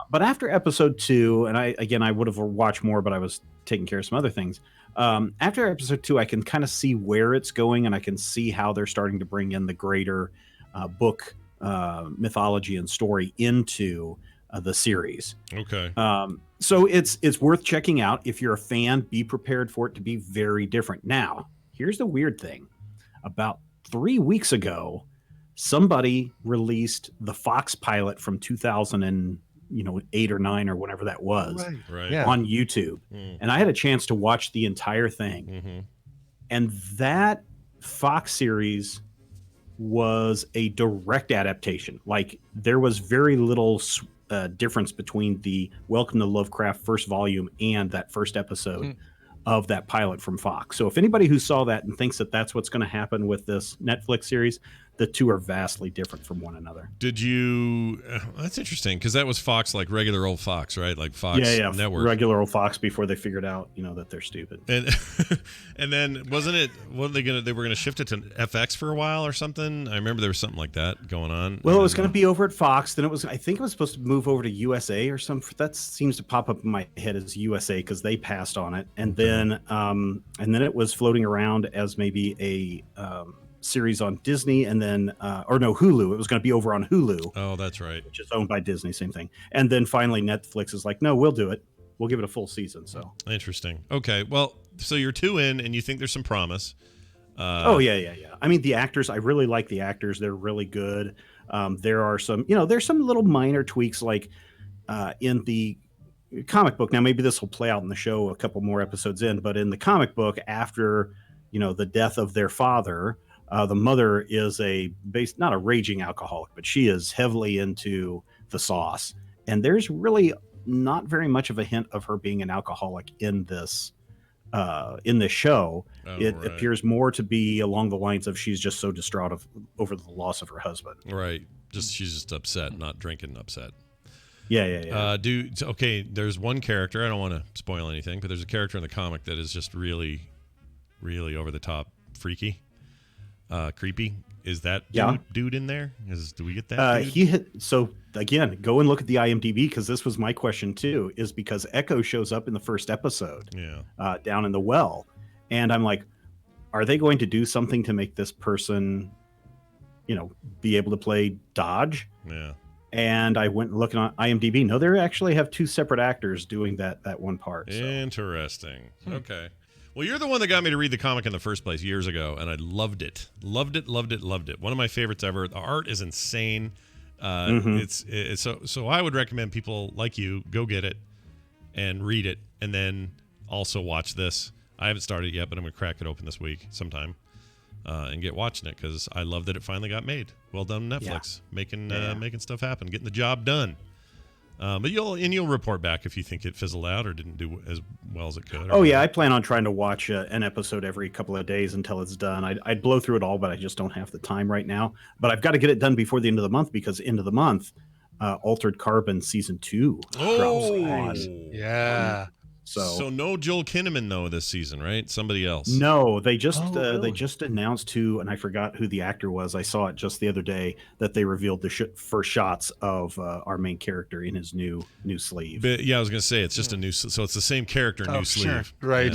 [SPEAKER 12] But after episode 2, and I would have watched more, but I was taking care of some other things. After episode 2, I can kind of see where it's going, and I can see how they're starting to bring in the greater book mythology and story into the series.
[SPEAKER 1] Okay.
[SPEAKER 12] So it's worth checking out. If you're a fan, be prepared for it to be very different. Now, here's the weird thing. About 3 weeks ago, somebody released the Fox pilot from 2008 or 9 or whatever that was,
[SPEAKER 1] right.
[SPEAKER 12] on YouTube. And I had a chance to watch the entire thing. And that Fox series was a direct adaptation. Like, there was very little difference between the Welcome to Lovecraft first volume and that first episode of that pilot from Fox. So if anybody who saw that and thinks that that's what's going to happen with this Netflix series, the two are vastly different from one another.
[SPEAKER 1] Did you? That's interesting, because that was Fox, like regular old Fox, right? Like Fox Network,
[SPEAKER 12] regular old Fox, before they figured out, that they're stupid.
[SPEAKER 1] And and then wasn't it? What they were gonna shift it to FX for a while or something? I remember there was something like that going on.
[SPEAKER 12] Well, it was going to be over at Fox. Then I think it was supposed to move over to USA or something. That seems to pop up in my head as USA, because they passed on it. And then it was floating around as maybe a series on Disney, and then Hulu. It was going to be over on Hulu.
[SPEAKER 1] Oh, that's right.
[SPEAKER 12] Which is owned by Disney, same thing. And then finally Netflix is like, no, we'll do it. We'll give it a full season. So
[SPEAKER 1] interesting. Okay, well, so you're 2 in, and you think there's some promise.
[SPEAKER 12] Yeah. I mean, the actors, I really like the actors. They're really good. There are some, there's some little minor tweaks, like in the comic book. Now, maybe this will play out in the show a couple more episodes in, but in the comic book, after, the death of their father, the mother is not a raging alcoholic, but she is heavily into the sauce. and there's really not very much of a hint of her being an alcoholic in this show. It appears more to be along the lines of she's just so distraught over the loss of her husband.
[SPEAKER 1] Right. She's just upset, not drinking upset.
[SPEAKER 12] Yeah.
[SPEAKER 1] Okay, there's one character, I don't want to spoil anything, but there's a character in the comic that is just really, really over the top freaky, creepy. Is that dude in there? Do we get that dude?
[SPEAKER 12] So again, go and look at the IMDb, because this was my question too, is because Echo shows up in the first episode down in the well. And I'm like, are they going to do something to make this person, be able to play Dodge?
[SPEAKER 1] Yeah.
[SPEAKER 12] And I went looking on IMDb. No, they actually have two separate actors doing that one part. So.
[SPEAKER 1] Interesting. Okay. Well, you're the one that got me to read the comic in the first place years ago, and I loved it. Loved it. One of my favorites ever. The art is insane. It's so I would recommend people like you go get it and read it, and then also watch this. I haven't started yet, but I'm going to crack it open this week sometime. And get watching it, because I love that it finally got made. Well done, Netflix, making stuff happen, getting the job done. But you'll report back if you think it fizzled out or didn't do as well as it could.
[SPEAKER 12] I plan on trying to watch an episode every couple of days until it's done. I'd blow through it all, but I just don't have the time right now. But I've got to get it done before the end of the month, because end of the month, Altered Carbon season 2 drops on.
[SPEAKER 2] Yeah.
[SPEAKER 12] So
[SPEAKER 1] no Joel Kinnaman though this season, right? Somebody else.
[SPEAKER 12] No, they just announced who, and I forgot who the actor was. I saw it just the other day that they revealed the first shots of our main character in his new sleeve.
[SPEAKER 1] But, I was gonna say it's just a new, so it's the same character, new sleeve,
[SPEAKER 2] right?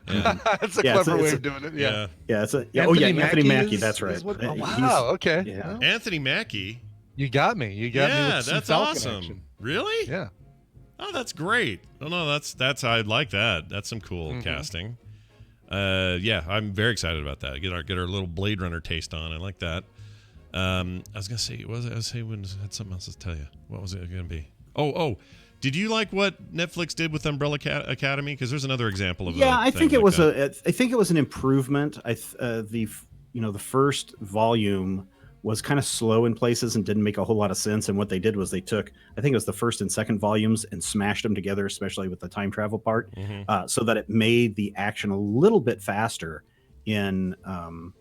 [SPEAKER 1] Yeah.
[SPEAKER 2] That's a clever way of doing it. Yeah.
[SPEAKER 12] Anthony Mackie. That's right.
[SPEAKER 2] Wow. Okay.
[SPEAKER 12] Yeah.
[SPEAKER 1] Anthony Mackie.
[SPEAKER 2] You got me.
[SPEAKER 1] Yeah,
[SPEAKER 2] with
[SPEAKER 1] that's
[SPEAKER 2] Falcon
[SPEAKER 1] awesome.
[SPEAKER 2] action.
[SPEAKER 1] Really?
[SPEAKER 2] Yeah.
[SPEAKER 1] Oh, that's great. Oh no, that's I like that. That's some cool casting. I'm very excited about that. Get our little Blade Runner taste on. I like that. I was gonna say, when I had something else to tell you. What was it gonna be? Oh, did you like what Netflix did with Umbrella Academy? Because there's another example of
[SPEAKER 12] I think it was an improvement. The first volume was kind of slow in places and didn't make a whole lot of sense. And what they did was they took, I think it was the first and second volumes, and smashed them together, especially with the time travel part, so that it made the action a little bit faster in the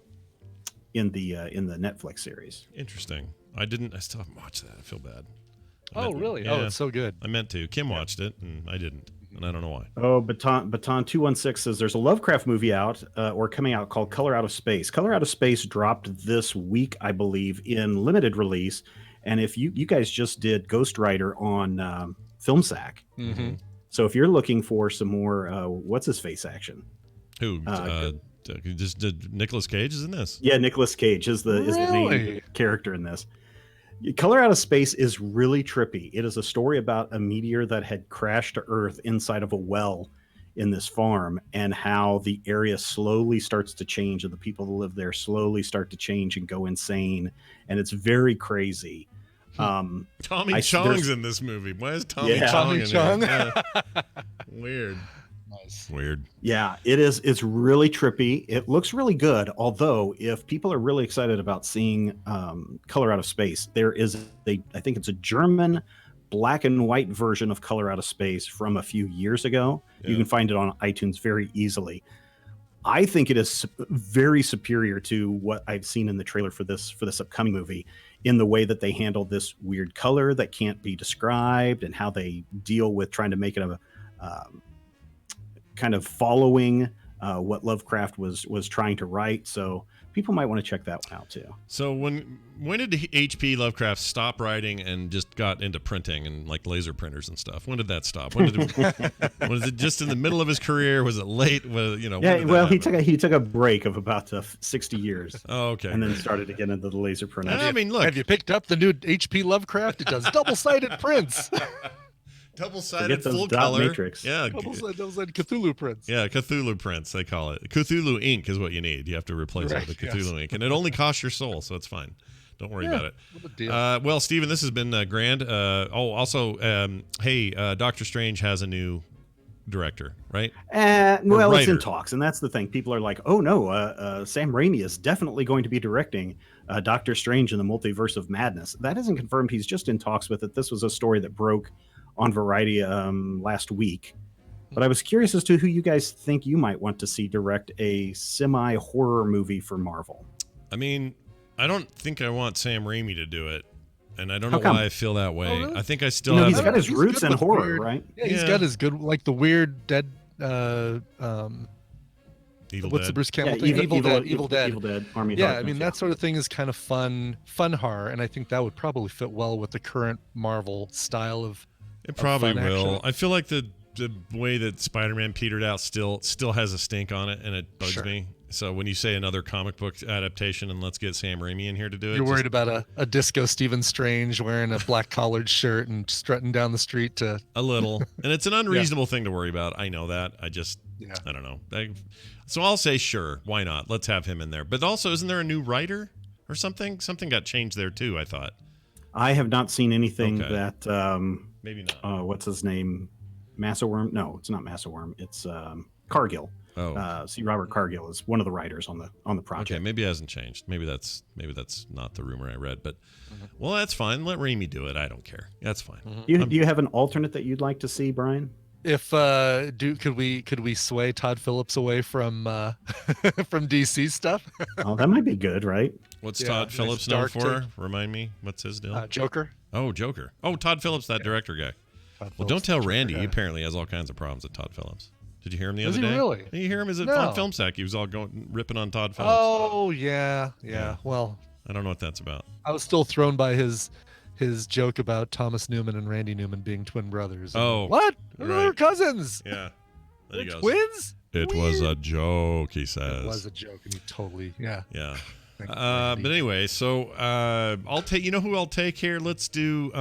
[SPEAKER 12] Netflix series.
[SPEAKER 1] Interesting. I still haven't watched that. I feel bad.
[SPEAKER 2] Really?
[SPEAKER 1] Yeah,
[SPEAKER 2] it's so good.
[SPEAKER 1] I meant to. Kim watched it, and I didn't. And I don't know why.
[SPEAKER 12] Oh, Baton 216 says there's a Lovecraft movie out or coming out called Color Out of Space. Color Out of Space dropped this week, I believe, in limited release. And if you guys just did Ghost Rider on FilmSack. So if you're looking for some more, what's his face action?
[SPEAKER 1] Who? Just Nicolas Cage is in this?
[SPEAKER 12] Yeah, Nicolas Cage is the main character in this. Color Out of Space is really trippy. It is a story about a meteor that had crashed to Earth inside of a well in this farm, and how the area slowly starts to change, and the people who live there slowly start to change and go insane, and it's very crazy.
[SPEAKER 1] Tommy Chong's in this movie. Why is Tommy Chong in there? Yeah. Weird.
[SPEAKER 2] Nice.
[SPEAKER 1] Weird.
[SPEAKER 12] Yeah, it is. It's really trippy. It looks really good. Although, if people are really excited about seeing Color Out of Space, there is I think it's a German black and white version of Color Out of Space from a few years ago. Yeah. You can find it on iTunes very easily. I think it is very superior to what I've seen in the trailer for this upcoming movie, in the way that they handle this weird color that can't be described, and how they deal with trying to make it a kind of following what Lovecraft was trying to write. So people might want to check that one out too.
[SPEAKER 1] So when did H.P. Lovecraft stop writing and just got into printing and like laser printers and stuff? When did that stop? Was it just in the middle of his career? Was it late?
[SPEAKER 12] He took a break of about 60 years.
[SPEAKER 1] Oh, okay.
[SPEAKER 12] And then started to get into the laser printer.
[SPEAKER 1] I mean, look.
[SPEAKER 2] Have you picked up the new H.P. Lovecraft? It does double-sided prints.
[SPEAKER 1] Double-sided full color
[SPEAKER 12] matrix.
[SPEAKER 1] Yeah,
[SPEAKER 2] double-sided Cthulhu prints.
[SPEAKER 1] Yeah, Cthulhu prints they call it. Cthulhu ink is what you need. You have to replace it with the Cthulhu ink, and it only costs your soul, so it's fine. Don't worry about it.
[SPEAKER 2] What a deal.
[SPEAKER 1] Well, Stephen, this has been grand. Also, hey, Doctor Strange has a new director, right?
[SPEAKER 12] Well, it's in
[SPEAKER 1] writer.
[SPEAKER 12] talks, and that's the thing. People are like, "Oh no, Sam Raimi is definitely going to be directing Doctor Strange in the Multiverse of Madness." That isn't confirmed. He's just in talks with it. This was a story that broke on Variety last week. But I was curious as to who you guys think you might want to see direct a semi-horror movie for Marvel.
[SPEAKER 1] I mean, I don't think I want Sam Raimi to do it, and I don't
[SPEAKER 12] How
[SPEAKER 1] know
[SPEAKER 12] come?
[SPEAKER 1] why I feel that way.
[SPEAKER 2] Oh, really?
[SPEAKER 1] I think I still have.
[SPEAKER 12] He's got his roots
[SPEAKER 2] good
[SPEAKER 12] in
[SPEAKER 2] with
[SPEAKER 12] horror,
[SPEAKER 2] weird-
[SPEAKER 12] right?
[SPEAKER 2] Yeah, he's
[SPEAKER 1] Yeah.
[SPEAKER 2] got his good, like the weird dead.
[SPEAKER 1] Evil
[SPEAKER 2] What's the
[SPEAKER 1] Dead.
[SPEAKER 2] Bruce Campbell
[SPEAKER 12] Yeah,
[SPEAKER 2] thing? Evil Dead.
[SPEAKER 12] Evil Dead. Army of
[SPEAKER 2] Yeah, I
[SPEAKER 12] Darkness,
[SPEAKER 2] mean that sort of thing is kind of fun horror, and I think that would probably fit well with the current Marvel style of.
[SPEAKER 1] It probably
[SPEAKER 2] fun
[SPEAKER 1] will.
[SPEAKER 2] action.
[SPEAKER 1] I feel like the way that Spider-Man petered out still has a stink on it, and it bugs
[SPEAKER 2] Sure.
[SPEAKER 1] me. So when you say another comic book adaptation and let's get Sam Raimi in here to do it,
[SPEAKER 2] You're
[SPEAKER 1] just
[SPEAKER 2] worried about a disco Stephen Strange wearing a black collared shirt and strutting down the street to.
[SPEAKER 1] a little. And it's an unreasonable thing to worry about. I know that. I
[SPEAKER 2] Yeah.
[SPEAKER 1] don't know. So I'll say sure. Why not? Let's have him in there. But also, isn't there a new writer or something? Something got changed there too, I thought.
[SPEAKER 12] I have not seen anything
[SPEAKER 1] Okay.
[SPEAKER 12] that.
[SPEAKER 1] Maybe not.
[SPEAKER 12] What's his name? Massa Worm? No, it's not Massa Worm. It's Cargill.
[SPEAKER 1] Oh.
[SPEAKER 12] See, Robert Cargill is one of the writers on the project.
[SPEAKER 1] Okay, maybe it hasn't changed. Maybe that's not the rumor I read. But well, that's fine. Let Raimi do it. I don't care. That's fine.
[SPEAKER 12] Do you have an alternate that you'd like to see, Brian?
[SPEAKER 2] If could we sway Todd Phillips away from from DC stuff?
[SPEAKER 12] Oh, that might be good, right?
[SPEAKER 1] What's
[SPEAKER 2] Yeah,
[SPEAKER 1] Todd
[SPEAKER 2] nice
[SPEAKER 1] Phillips known
[SPEAKER 2] dark
[SPEAKER 1] for?
[SPEAKER 2] take.
[SPEAKER 1] Remind me. What's his deal?
[SPEAKER 2] Joker.
[SPEAKER 1] Oh, Joker. Oh, Todd Phillips, that director guy.
[SPEAKER 2] Todd
[SPEAKER 1] Well,
[SPEAKER 2] Phillips,
[SPEAKER 1] don't tell
[SPEAKER 2] Joker
[SPEAKER 1] Randy.
[SPEAKER 2] guy.
[SPEAKER 1] He apparently has all kinds of problems with Todd Phillips. Did you hear him the
[SPEAKER 2] Does
[SPEAKER 1] other
[SPEAKER 2] he
[SPEAKER 1] day?
[SPEAKER 2] really?
[SPEAKER 1] Did you hear him? Is it
[SPEAKER 2] No.
[SPEAKER 1] on Film Sack? He was all ripping on Todd Phillips.
[SPEAKER 2] Oh yeah. Well,
[SPEAKER 1] I don't know what that's about.
[SPEAKER 2] I was still thrown by his joke about Thomas Newman and Randy Newman being twin brothers.
[SPEAKER 1] Oh,
[SPEAKER 2] What? They're
[SPEAKER 1] right.
[SPEAKER 2] cousins.
[SPEAKER 1] Yeah. Then he
[SPEAKER 2] They're
[SPEAKER 1] goes,
[SPEAKER 2] twins?
[SPEAKER 1] It was a joke, he says.
[SPEAKER 2] It was a joke, and he totally, yeah.
[SPEAKER 1] Yeah.
[SPEAKER 2] Thank you,
[SPEAKER 1] But
[SPEAKER 2] Randy.
[SPEAKER 1] anyway, so I'll take. You know who I'll take here? Let's do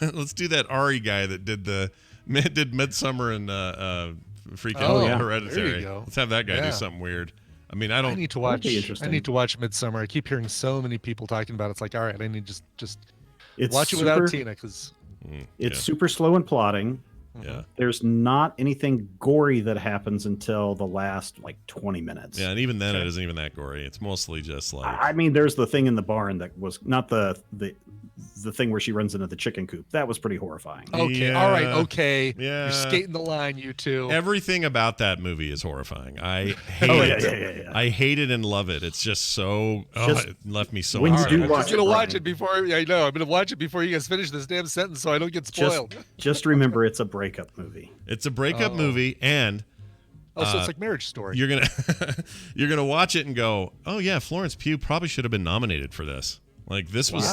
[SPEAKER 1] let's do that Ari guy that did Midsummer and freaking
[SPEAKER 2] Oh, yeah.
[SPEAKER 1] Hereditary.
[SPEAKER 2] There you go.
[SPEAKER 1] Let's have that guy
[SPEAKER 2] Yeah.
[SPEAKER 1] do something weird. I mean, I don't.
[SPEAKER 2] I need to
[SPEAKER 12] That'd
[SPEAKER 2] watch.
[SPEAKER 12] be interesting.
[SPEAKER 2] I need to watch Midsummer. I keep hearing so many people talking about it. It's like, all right, I need to just
[SPEAKER 12] It's
[SPEAKER 2] watch it
[SPEAKER 12] super,
[SPEAKER 2] without Tina because
[SPEAKER 12] It's super slow and plotting.
[SPEAKER 1] Yeah.
[SPEAKER 12] There's not anything gory that happens until the last 20 minutes.
[SPEAKER 1] Yeah, and even then, it isn't even that gory. It's mostly just like.
[SPEAKER 12] I mean, there's the thing in the barn that was not the thing where she runs into the chicken coop. That was pretty horrifying.
[SPEAKER 2] Okay, all right, okay.
[SPEAKER 1] Yeah.
[SPEAKER 2] You're skating the line, you two.
[SPEAKER 1] Everything about that movie is horrifying. I hate it.
[SPEAKER 12] Yeah.
[SPEAKER 1] I hate it and love it. It's just so. It left me so.
[SPEAKER 12] when you
[SPEAKER 1] upset.
[SPEAKER 12] do watch
[SPEAKER 2] I'm gonna
[SPEAKER 12] it,
[SPEAKER 2] watch
[SPEAKER 12] Brian,
[SPEAKER 2] it before. I know. I'm gonna watch it before you guys finish this damn sentence, so I don't get spoiled.
[SPEAKER 12] just remember it's a breakup movie.
[SPEAKER 1] It's a breakup movie, and
[SPEAKER 2] So it's like Marriage Story.
[SPEAKER 1] you're gonna watch it and go, oh yeah, Florence Pugh probably should have been nominated for this. Like this was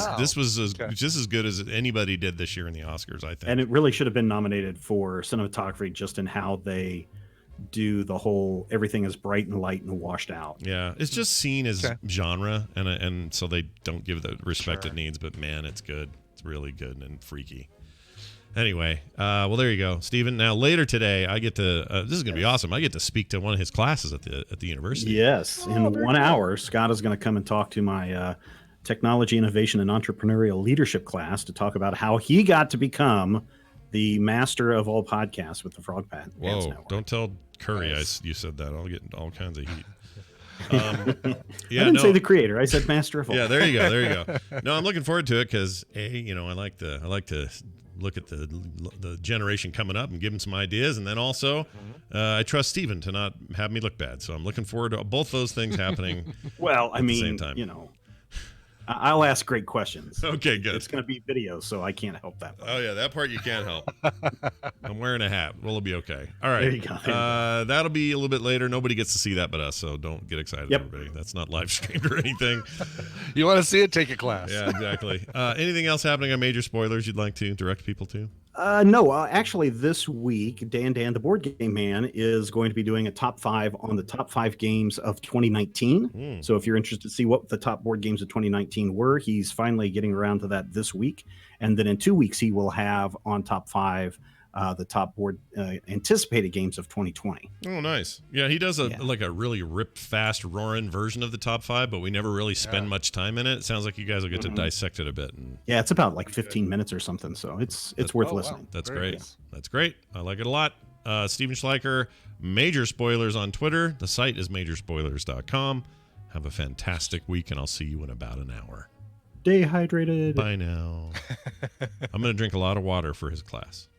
[SPEAKER 1] just as good as anybody did this year in the Oscars, I think.
[SPEAKER 12] And it really should have been nominated for cinematography just in how they do the whole everything is bright and light and washed out.
[SPEAKER 1] Yeah, it's just seen as genre, and so they don't give the respect it
[SPEAKER 2] Sure.
[SPEAKER 1] needs. But man, it's good. It's really good and freaky. Anyway, well, there you go, Stephen. Now later today, I get to. This is gonna be awesome. I get to speak to one of his classes at the university.
[SPEAKER 12] Yes, in 1 hour, Scott is going to come and talk to my technology, innovation, and entrepreneurial leadership class to talk about how he got to become the master of all podcasts with the Frog Pants
[SPEAKER 1] Whoa!
[SPEAKER 12] Network.
[SPEAKER 1] Don't tell Curry you said that. I'll get all kinds of heat.
[SPEAKER 12] I didn't say the creator. I said master of all.
[SPEAKER 1] Yeah, there you go. There you go. No, I'm looking forward to it because I like to look at the generation coming up and give them some ideas, and then also I trust Steven to not have me look bad. So I'm looking forward to both those things happening.
[SPEAKER 12] Well, I
[SPEAKER 1] at the
[SPEAKER 12] mean,
[SPEAKER 1] same time.
[SPEAKER 12] I'll ask great questions.
[SPEAKER 1] Okay, good.
[SPEAKER 12] It's going to be video, so I can't help that.
[SPEAKER 1] Oh yeah, that part you can't help. I'm wearing a hat. We'll be okay. All right.
[SPEAKER 12] There you go.
[SPEAKER 1] That'll be a little bit later. Nobody gets to see that but us, so don't get excited,
[SPEAKER 12] Yep.
[SPEAKER 1] everybody. That's not live streamed or anything.
[SPEAKER 2] You want to see it? Take a class.
[SPEAKER 1] Yeah, exactly. Anything else happening on Major Spoilers you'd like to direct people to?
[SPEAKER 12] No, actually, this week, Dan, the Board Game Man, is going to be doing a top 5 on the top 5 games of 2019. So if you're interested to see what the top board games of 2019 were, he's finally getting around to that this week. And then in 2 weeks, he will have on top 5 the top board anticipated games of 2020.
[SPEAKER 1] Oh, nice. Yeah, he does like a really rip fast roaring version of the top 5, but we never really spend much time in it. It sounds like you guys will get to dissect it a bit. And
[SPEAKER 12] Yeah, it's about 15 minutes or something, so it's worth listening.
[SPEAKER 1] That's great. That's great. I like it a lot. Steven Schleicher, Major Spoilers on Twitter. The site is majorspoilers.com. Have a fantastic week, and I'll see you in about an hour.
[SPEAKER 12] Stay hydrated.
[SPEAKER 1] Bye now. I'm going to drink a lot of water for his class.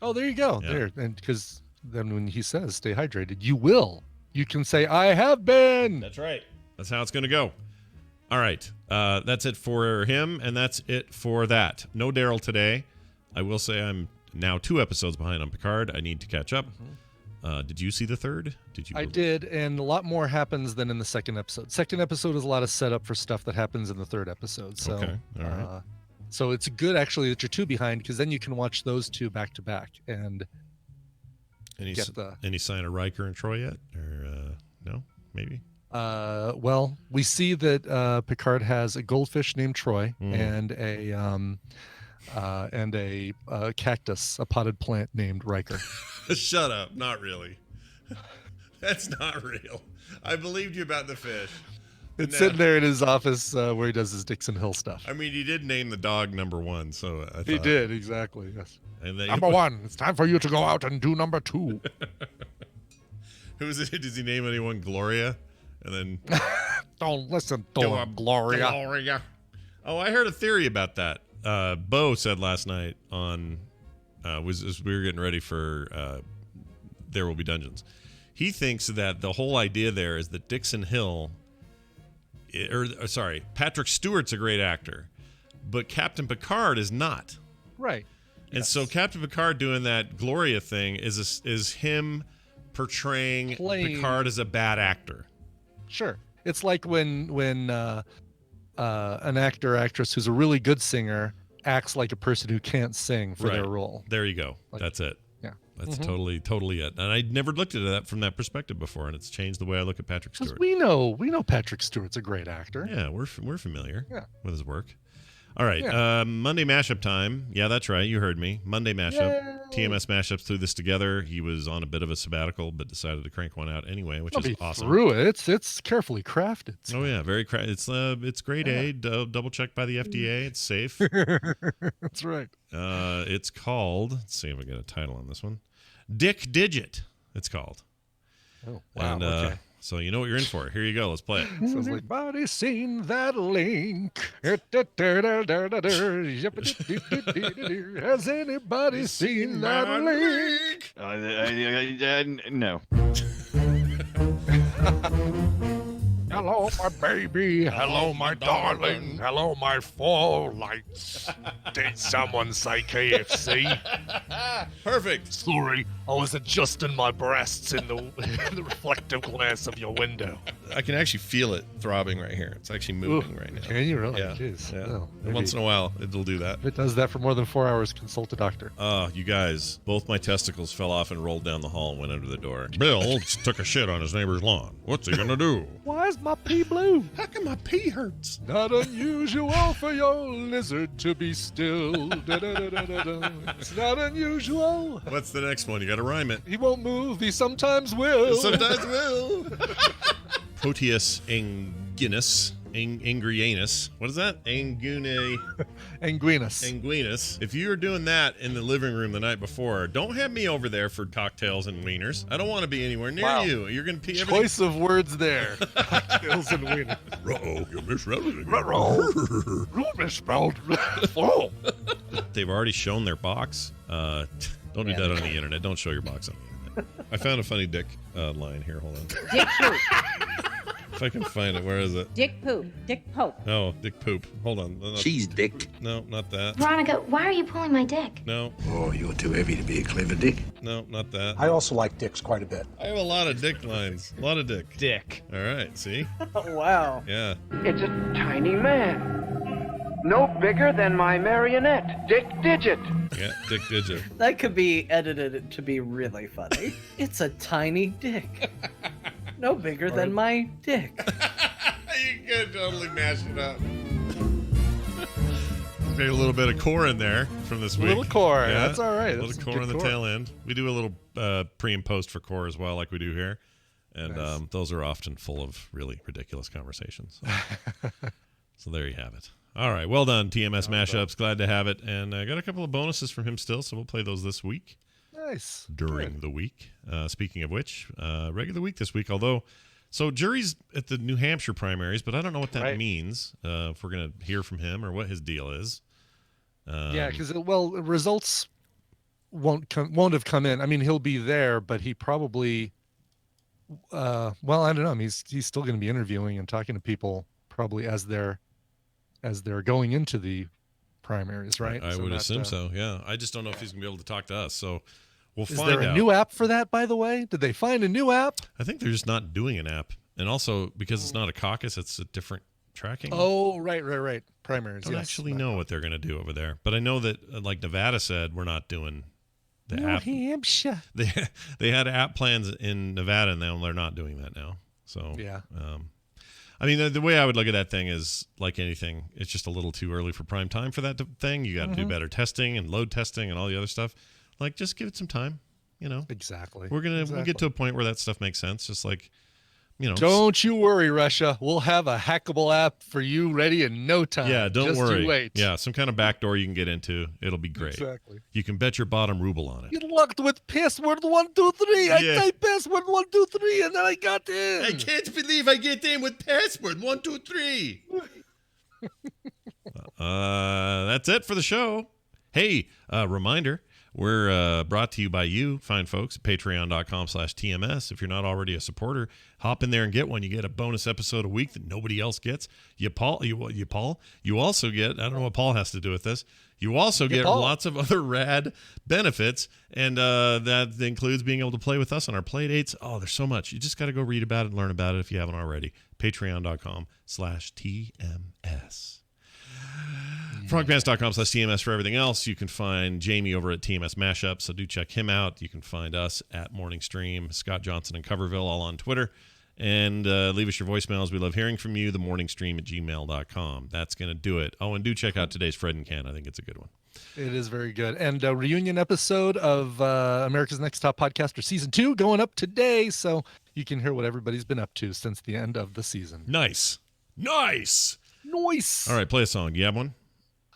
[SPEAKER 2] Oh, there you go.
[SPEAKER 1] Yeah.
[SPEAKER 2] There, and because then when he says stay hydrated, you will. You can say, I have been.
[SPEAKER 1] That's right. That's how it's going to go. All right. That's it for him, and that's it for that. No Daryl today. I will say I'm now 2 episodes behind on Picard. I need to catch up. Did you see the third? Did you?
[SPEAKER 2] I did, and a lot more happens than in the second episode. Second episode is a lot of setup for stuff that happens in the third episode. So,
[SPEAKER 1] okay. All right.
[SPEAKER 2] So it's good, actually, that you're 2 behind, because then you can watch those 2 back to back. And
[SPEAKER 1] any sign of Riker and Troy yet? Or no? Maybe?
[SPEAKER 2] Well, we see that Picard has a goldfish named Troy and a cactus, a potted plant named Riker.
[SPEAKER 1] Shut up. Not really. That's not real. I believed you about the fish.
[SPEAKER 2] It's sitting there in his office where he does his Dixon Hill stuff.
[SPEAKER 1] I mean, he did name the dog number 1, so I thought...
[SPEAKER 2] He did, exactly, yes.
[SPEAKER 1] And then
[SPEAKER 2] number 1, it's time for you to go out and do number 2.
[SPEAKER 1] Who is it? Does he name anyone Gloria? And then...
[SPEAKER 2] Don't listen to him, Gloria.
[SPEAKER 1] Oh, I heard a theory about that. Bo said last night on... as we were getting ready for There Will Be Dungeons. He thinks that the whole idea there is that Dixon Hill... Patrick Stewart's a great actor, but Captain Picard is not.
[SPEAKER 2] Right.
[SPEAKER 1] And so Captain Picard doing that Gloria thing is him portraying Picard as a bad actor.
[SPEAKER 2] Sure. It's like when an actor or actress who's a really good singer acts like a person who can't sing for their role.
[SPEAKER 1] There you go. That's it.
[SPEAKER 2] Yeah.
[SPEAKER 1] That's totally it. And I never looked at that from that perspective before, and it's changed the way I look at Patrick Stewart.
[SPEAKER 2] We know Patrick Stewart's a great actor.
[SPEAKER 1] Yeah, we're familiar with his work. All right,
[SPEAKER 2] Yeah.
[SPEAKER 1] Monday mashup time. Yeah, that's right. You heard me. Monday mashup.
[SPEAKER 2] Yay.
[SPEAKER 1] TMS mashups threw this together. He was on a bit of a sabbatical, but decided to crank one out anyway, which is awesome.
[SPEAKER 2] Through it. It's carefully crafted.
[SPEAKER 1] Oh yeah, very it's grade A. Double checked by the FDA. It's safe.
[SPEAKER 2] That's right.
[SPEAKER 1] It's called. Let's see if I get a title on this one. Dick Digit. It's called.
[SPEAKER 2] Oh wow.
[SPEAKER 1] And,
[SPEAKER 2] okay.
[SPEAKER 1] So you know what you're in for. Here you go. Let's play it.
[SPEAKER 2] Sounds like anybody seen that link? Has anybody seen that link?
[SPEAKER 7] No.
[SPEAKER 2] Hello, my baby. Hello, my darling. Hello, my fall lights. Did someone say KFC?
[SPEAKER 1] Perfect.
[SPEAKER 2] Sorry, I was adjusting my breasts in the reflective glass of your window.
[SPEAKER 1] I can actually feel it throbbing right here. It's actually moving right now.
[SPEAKER 2] Can you really?
[SPEAKER 1] Yeah.
[SPEAKER 2] Jeez.
[SPEAKER 1] Yeah.
[SPEAKER 2] Well,
[SPEAKER 1] Once in a while, it'll do that.
[SPEAKER 2] If it does that for more than 4 hours, consult a doctor.
[SPEAKER 1] You guys, both my testicles fell off and rolled down the hall and went under the door. Bill took a shit on his neighbor's lawn. What's he gonna do?
[SPEAKER 2] Why is my pee blue?
[SPEAKER 1] How come my pee hurts?
[SPEAKER 2] Not unusual for your lizard to be still. Da-da-da-da-da-da. It's not unusual.
[SPEAKER 1] What's the next one? You gotta rhyme it.
[SPEAKER 2] He won't move. He sometimes will.
[SPEAKER 1] Sometimes will. Proteus anguinus. Angrianus. What is that?
[SPEAKER 2] Anguinus.
[SPEAKER 1] Anguinus. If you were doing that in the living room the night before, don't have me over there for cocktails and wieners. I don't want to be anywhere near you. You're going to pee everything.
[SPEAKER 2] Choice of words there. Cocktails and wieners.
[SPEAKER 1] Uh-oh, you misspelled it.
[SPEAKER 2] You misspelled. Oh.
[SPEAKER 1] They've already shown their box. Don't do that on the internet. Don't show your box on the internet. I found a funny dick line here. Hold on.
[SPEAKER 13] Dick poop.
[SPEAKER 1] If I can find it, where is it?
[SPEAKER 13] Dick poop. Dick pope.
[SPEAKER 1] No, dick poop. Hold on.
[SPEAKER 14] Cheese dick.
[SPEAKER 1] No, not that.
[SPEAKER 15] Veronica, why are you pulling my dick?
[SPEAKER 1] No.
[SPEAKER 14] Oh, you're too heavy to be a clever dick.
[SPEAKER 1] No, not that.
[SPEAKER 16] I also like dicks quite a bit.
[SPEAKER 1] I have a lot of dick lines. A lot of dick.
[SPEAKER 17] Dick.
[SPEAKER 1] All right, see?
[SPEAKER 17] Oh, wow.
[SPEAKER 1] Yeah.
[SPEAKER 18] It's a tiny man. No bigger than my marionette, Dick Digit.
[SPEAKER 1] Yeah, Dick Digit.
[SPEAKER 17] That could be edited to be really funny. It's a tiny dick. No bigger than my dick.
[SPEAKER 1] You could totally mash it up. Maybe a little bit of core in there from this week.
[SPEAKER 2] A little core. Yeah? That's all right.
[SPEAKER 1] A little core on the tail end. We do a little pre and post for core as well, like we do here. And nice. Those are often full of really ridiculous conversations. So there you have it. All right. Well done, TMS Mashups. Glad to have it. And I got a couple of bonuses from him still, so we'll play those this week.
[SPEAKER 2] Nice.
[SPEAKER 1] During the week. Speaking of which, regular week this week, so jury's at the New Hampshire primaries, but I don't know what that means, if we're going to hear from him or what his deal is.
[SPEAKER 2] Yeah, because, results won't have come in. I mean, he'll be there, but he probably, I don't know. He's still going to be interviewing and talking to people probably as they're going into the primaries, right?
[SPEAKER 1] I would assume so, yeah. I just don't know if he's going to be able to talk to us, so we'll find out.
[SPEAKER 2] Is there a new app for that, by the way? Did they find a new app?
[SPEAKER 1] I think they're just not doing an app. And also, because it's not a caucus, it's a different tracking.
[SPEAKER 2] Oh, right. Primaries,
[SPEAKER 1] I don't actually know what they're going to do over there. But I know that, like Nevada said, we're not doing the app.
[SPEAKER 2] New Hampshire.
[SPEAKER 1] They had app plans in Nevada, and they're not doing that now. So,
[SPEAKER 2] yeah.
[SPEAKER 1] I mean, the way I would look at that thing is like anything. It's just a little too early for prime time for that thing. You got to do better testing and load testing and all the other stuff. Like, just give it some time,
[SPEAKER 2] Exactly.
[SPEAKER 1] We'll get to a point where that stuff makes sense. Just like,
[SPEAKER 2] Don't you worry, Russia. We'll have a hackable app for you ready in no time.
[SPEAKER 1] Yeah, don't
[SPEAKER 2] Just
[SPEAKER 1] worry.
[SPEAKER 2] You wait.
[SPEAKER 1] Yeah, some kind of backdoor you can get into. It'll be great.
[SPEAKER 2] Exactly.
[SPEAKER 1] You can bet your bottom ruble on it.
[SPEAKER 2] Get locked with password 123.
[SPEAKER 1] Yeah.
[SPEAKER 2] I typed password 123 and then I got in.
[SPEAKER 1] I can't believe I get in with password 123. That's it for the show. Hey, reminder. We're brought to you by you, fine folks, at patreon.com/TMS. If you're not already a supporter, hop in there and get one. You get a bonus episode a week that nobody else gets. You also get, I don't know what Paul has to do with this. You also get lots of other rad benefits, and that includes being able to play with us on our play dates. Oh, there's so much. You just got to go read about it and learn about it if you haven't already. Patreon.com/TMS. Frogpants.com/TMS for everything else. You can find Jamie over at TMS Mashup, so do check him out. You can find us at Morning Stream, Scott Johnson and Coverville, all on Twitter. And leave us your voicemails. We love hearing from you. themorningstream@gmail.com. That's going to do it. Oh, and do check out today's Fred and Ken. I think it's a good one.
[SPEAKER 2] It is very good. And a reunion episode of America's Next Top Podcaster Season 2 going up today, so you can hear what everybody's been up to since the end of the season.
[SPEAKER 1] Nice.
[SPEAKER 2] All
[SPEAKER 1] right, play a song. You have one?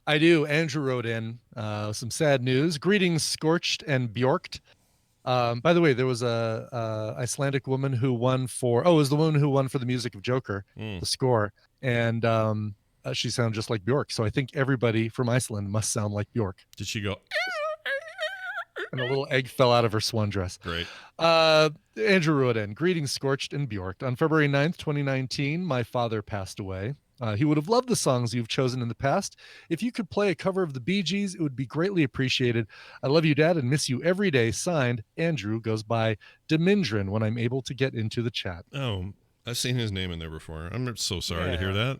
[SPEAKER 2] I do. Andrew wrote in some sad news. Greetings, Scorched and Bjorked. By the way, there was a Icelandic woman who won for... Oh, it was the woman who won for the music of Joker, the score. And she sounded just like Bjork. So I think everybody from Iceland must sound like Bjork.
[SPEAKER 1] Did she go...
[SPEAKER 2] And a little egg fell out of her swan dress.
[SPEAKER 1] Great.
[SPEAKER 2] Andrew wrote in, greetings, Scorched and Bjorked. On February 9th, 2019, my father passed away. He would have loved the songs you've chosen in the past. If you could play a cover of the Bee Gees, it would be greatly appreciated. I love you, Dad, and miss you every day. Signed, Andrew. Goes by Demindrin when I'm able to get into the chat.
[SPEAKER 1] Oh, I've seen his name in there before. I'm so sorry to hear that.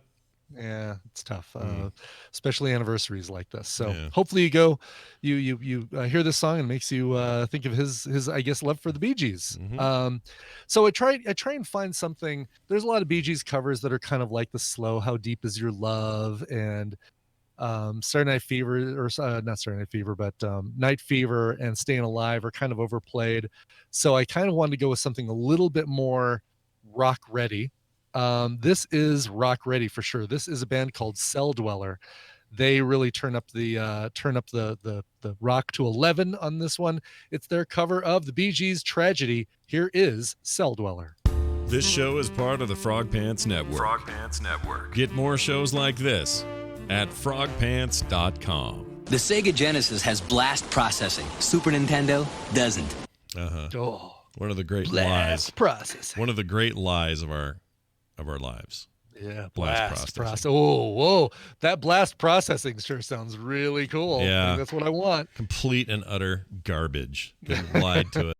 [SPEAKER 2] Yeah, it's tough, especially anniversaries like this. So hopefully you hear this song and makes you think of his I guess love for the Bee Gees. So I try and find something. There's a lot of Bee Gees covers that are kind of like the slow "How Deep Is Your Love" and Saturday Night Fever, or not Saturday Night Fever, but Night Fever and Staying Alive are kind of overplayed. So I kind of wanted to go with something a little bit more rock ready. This is rock ready for sure. This is a band called Cell Dweller. They really turn up the rock to 11 on this one. It's their cover of the Bee Gees' Tragedy. Here is Cell Dweller.
[SPEAKER 6] This show is part of the Frog Pants Network. Get more shows like this at frogpants.com.
[SPEAKER 13] The Sega Genesis has blast processing. Super Nintendo doesn't.
[SPEAKER 2] Oh,
[SPEAKER 1] one of the great
[SPEAKER 2] blast
[SPEAKER 1] lies.
[SPEAKER 2] Processing.
[SPEAKER 1] One of the great lies of our lives.
[SPEAKER 2] Yeah,
[SPEAKER 1] blast processing.
[SPEAKER 2] Oh, whoa. That blast processing sure sounds really cool.
[SPEAKER 1] Yeah.
[SPEAKER 2] I think that's what I want.
[SPEAKER 1] Complete and utter garbage. They lied to it.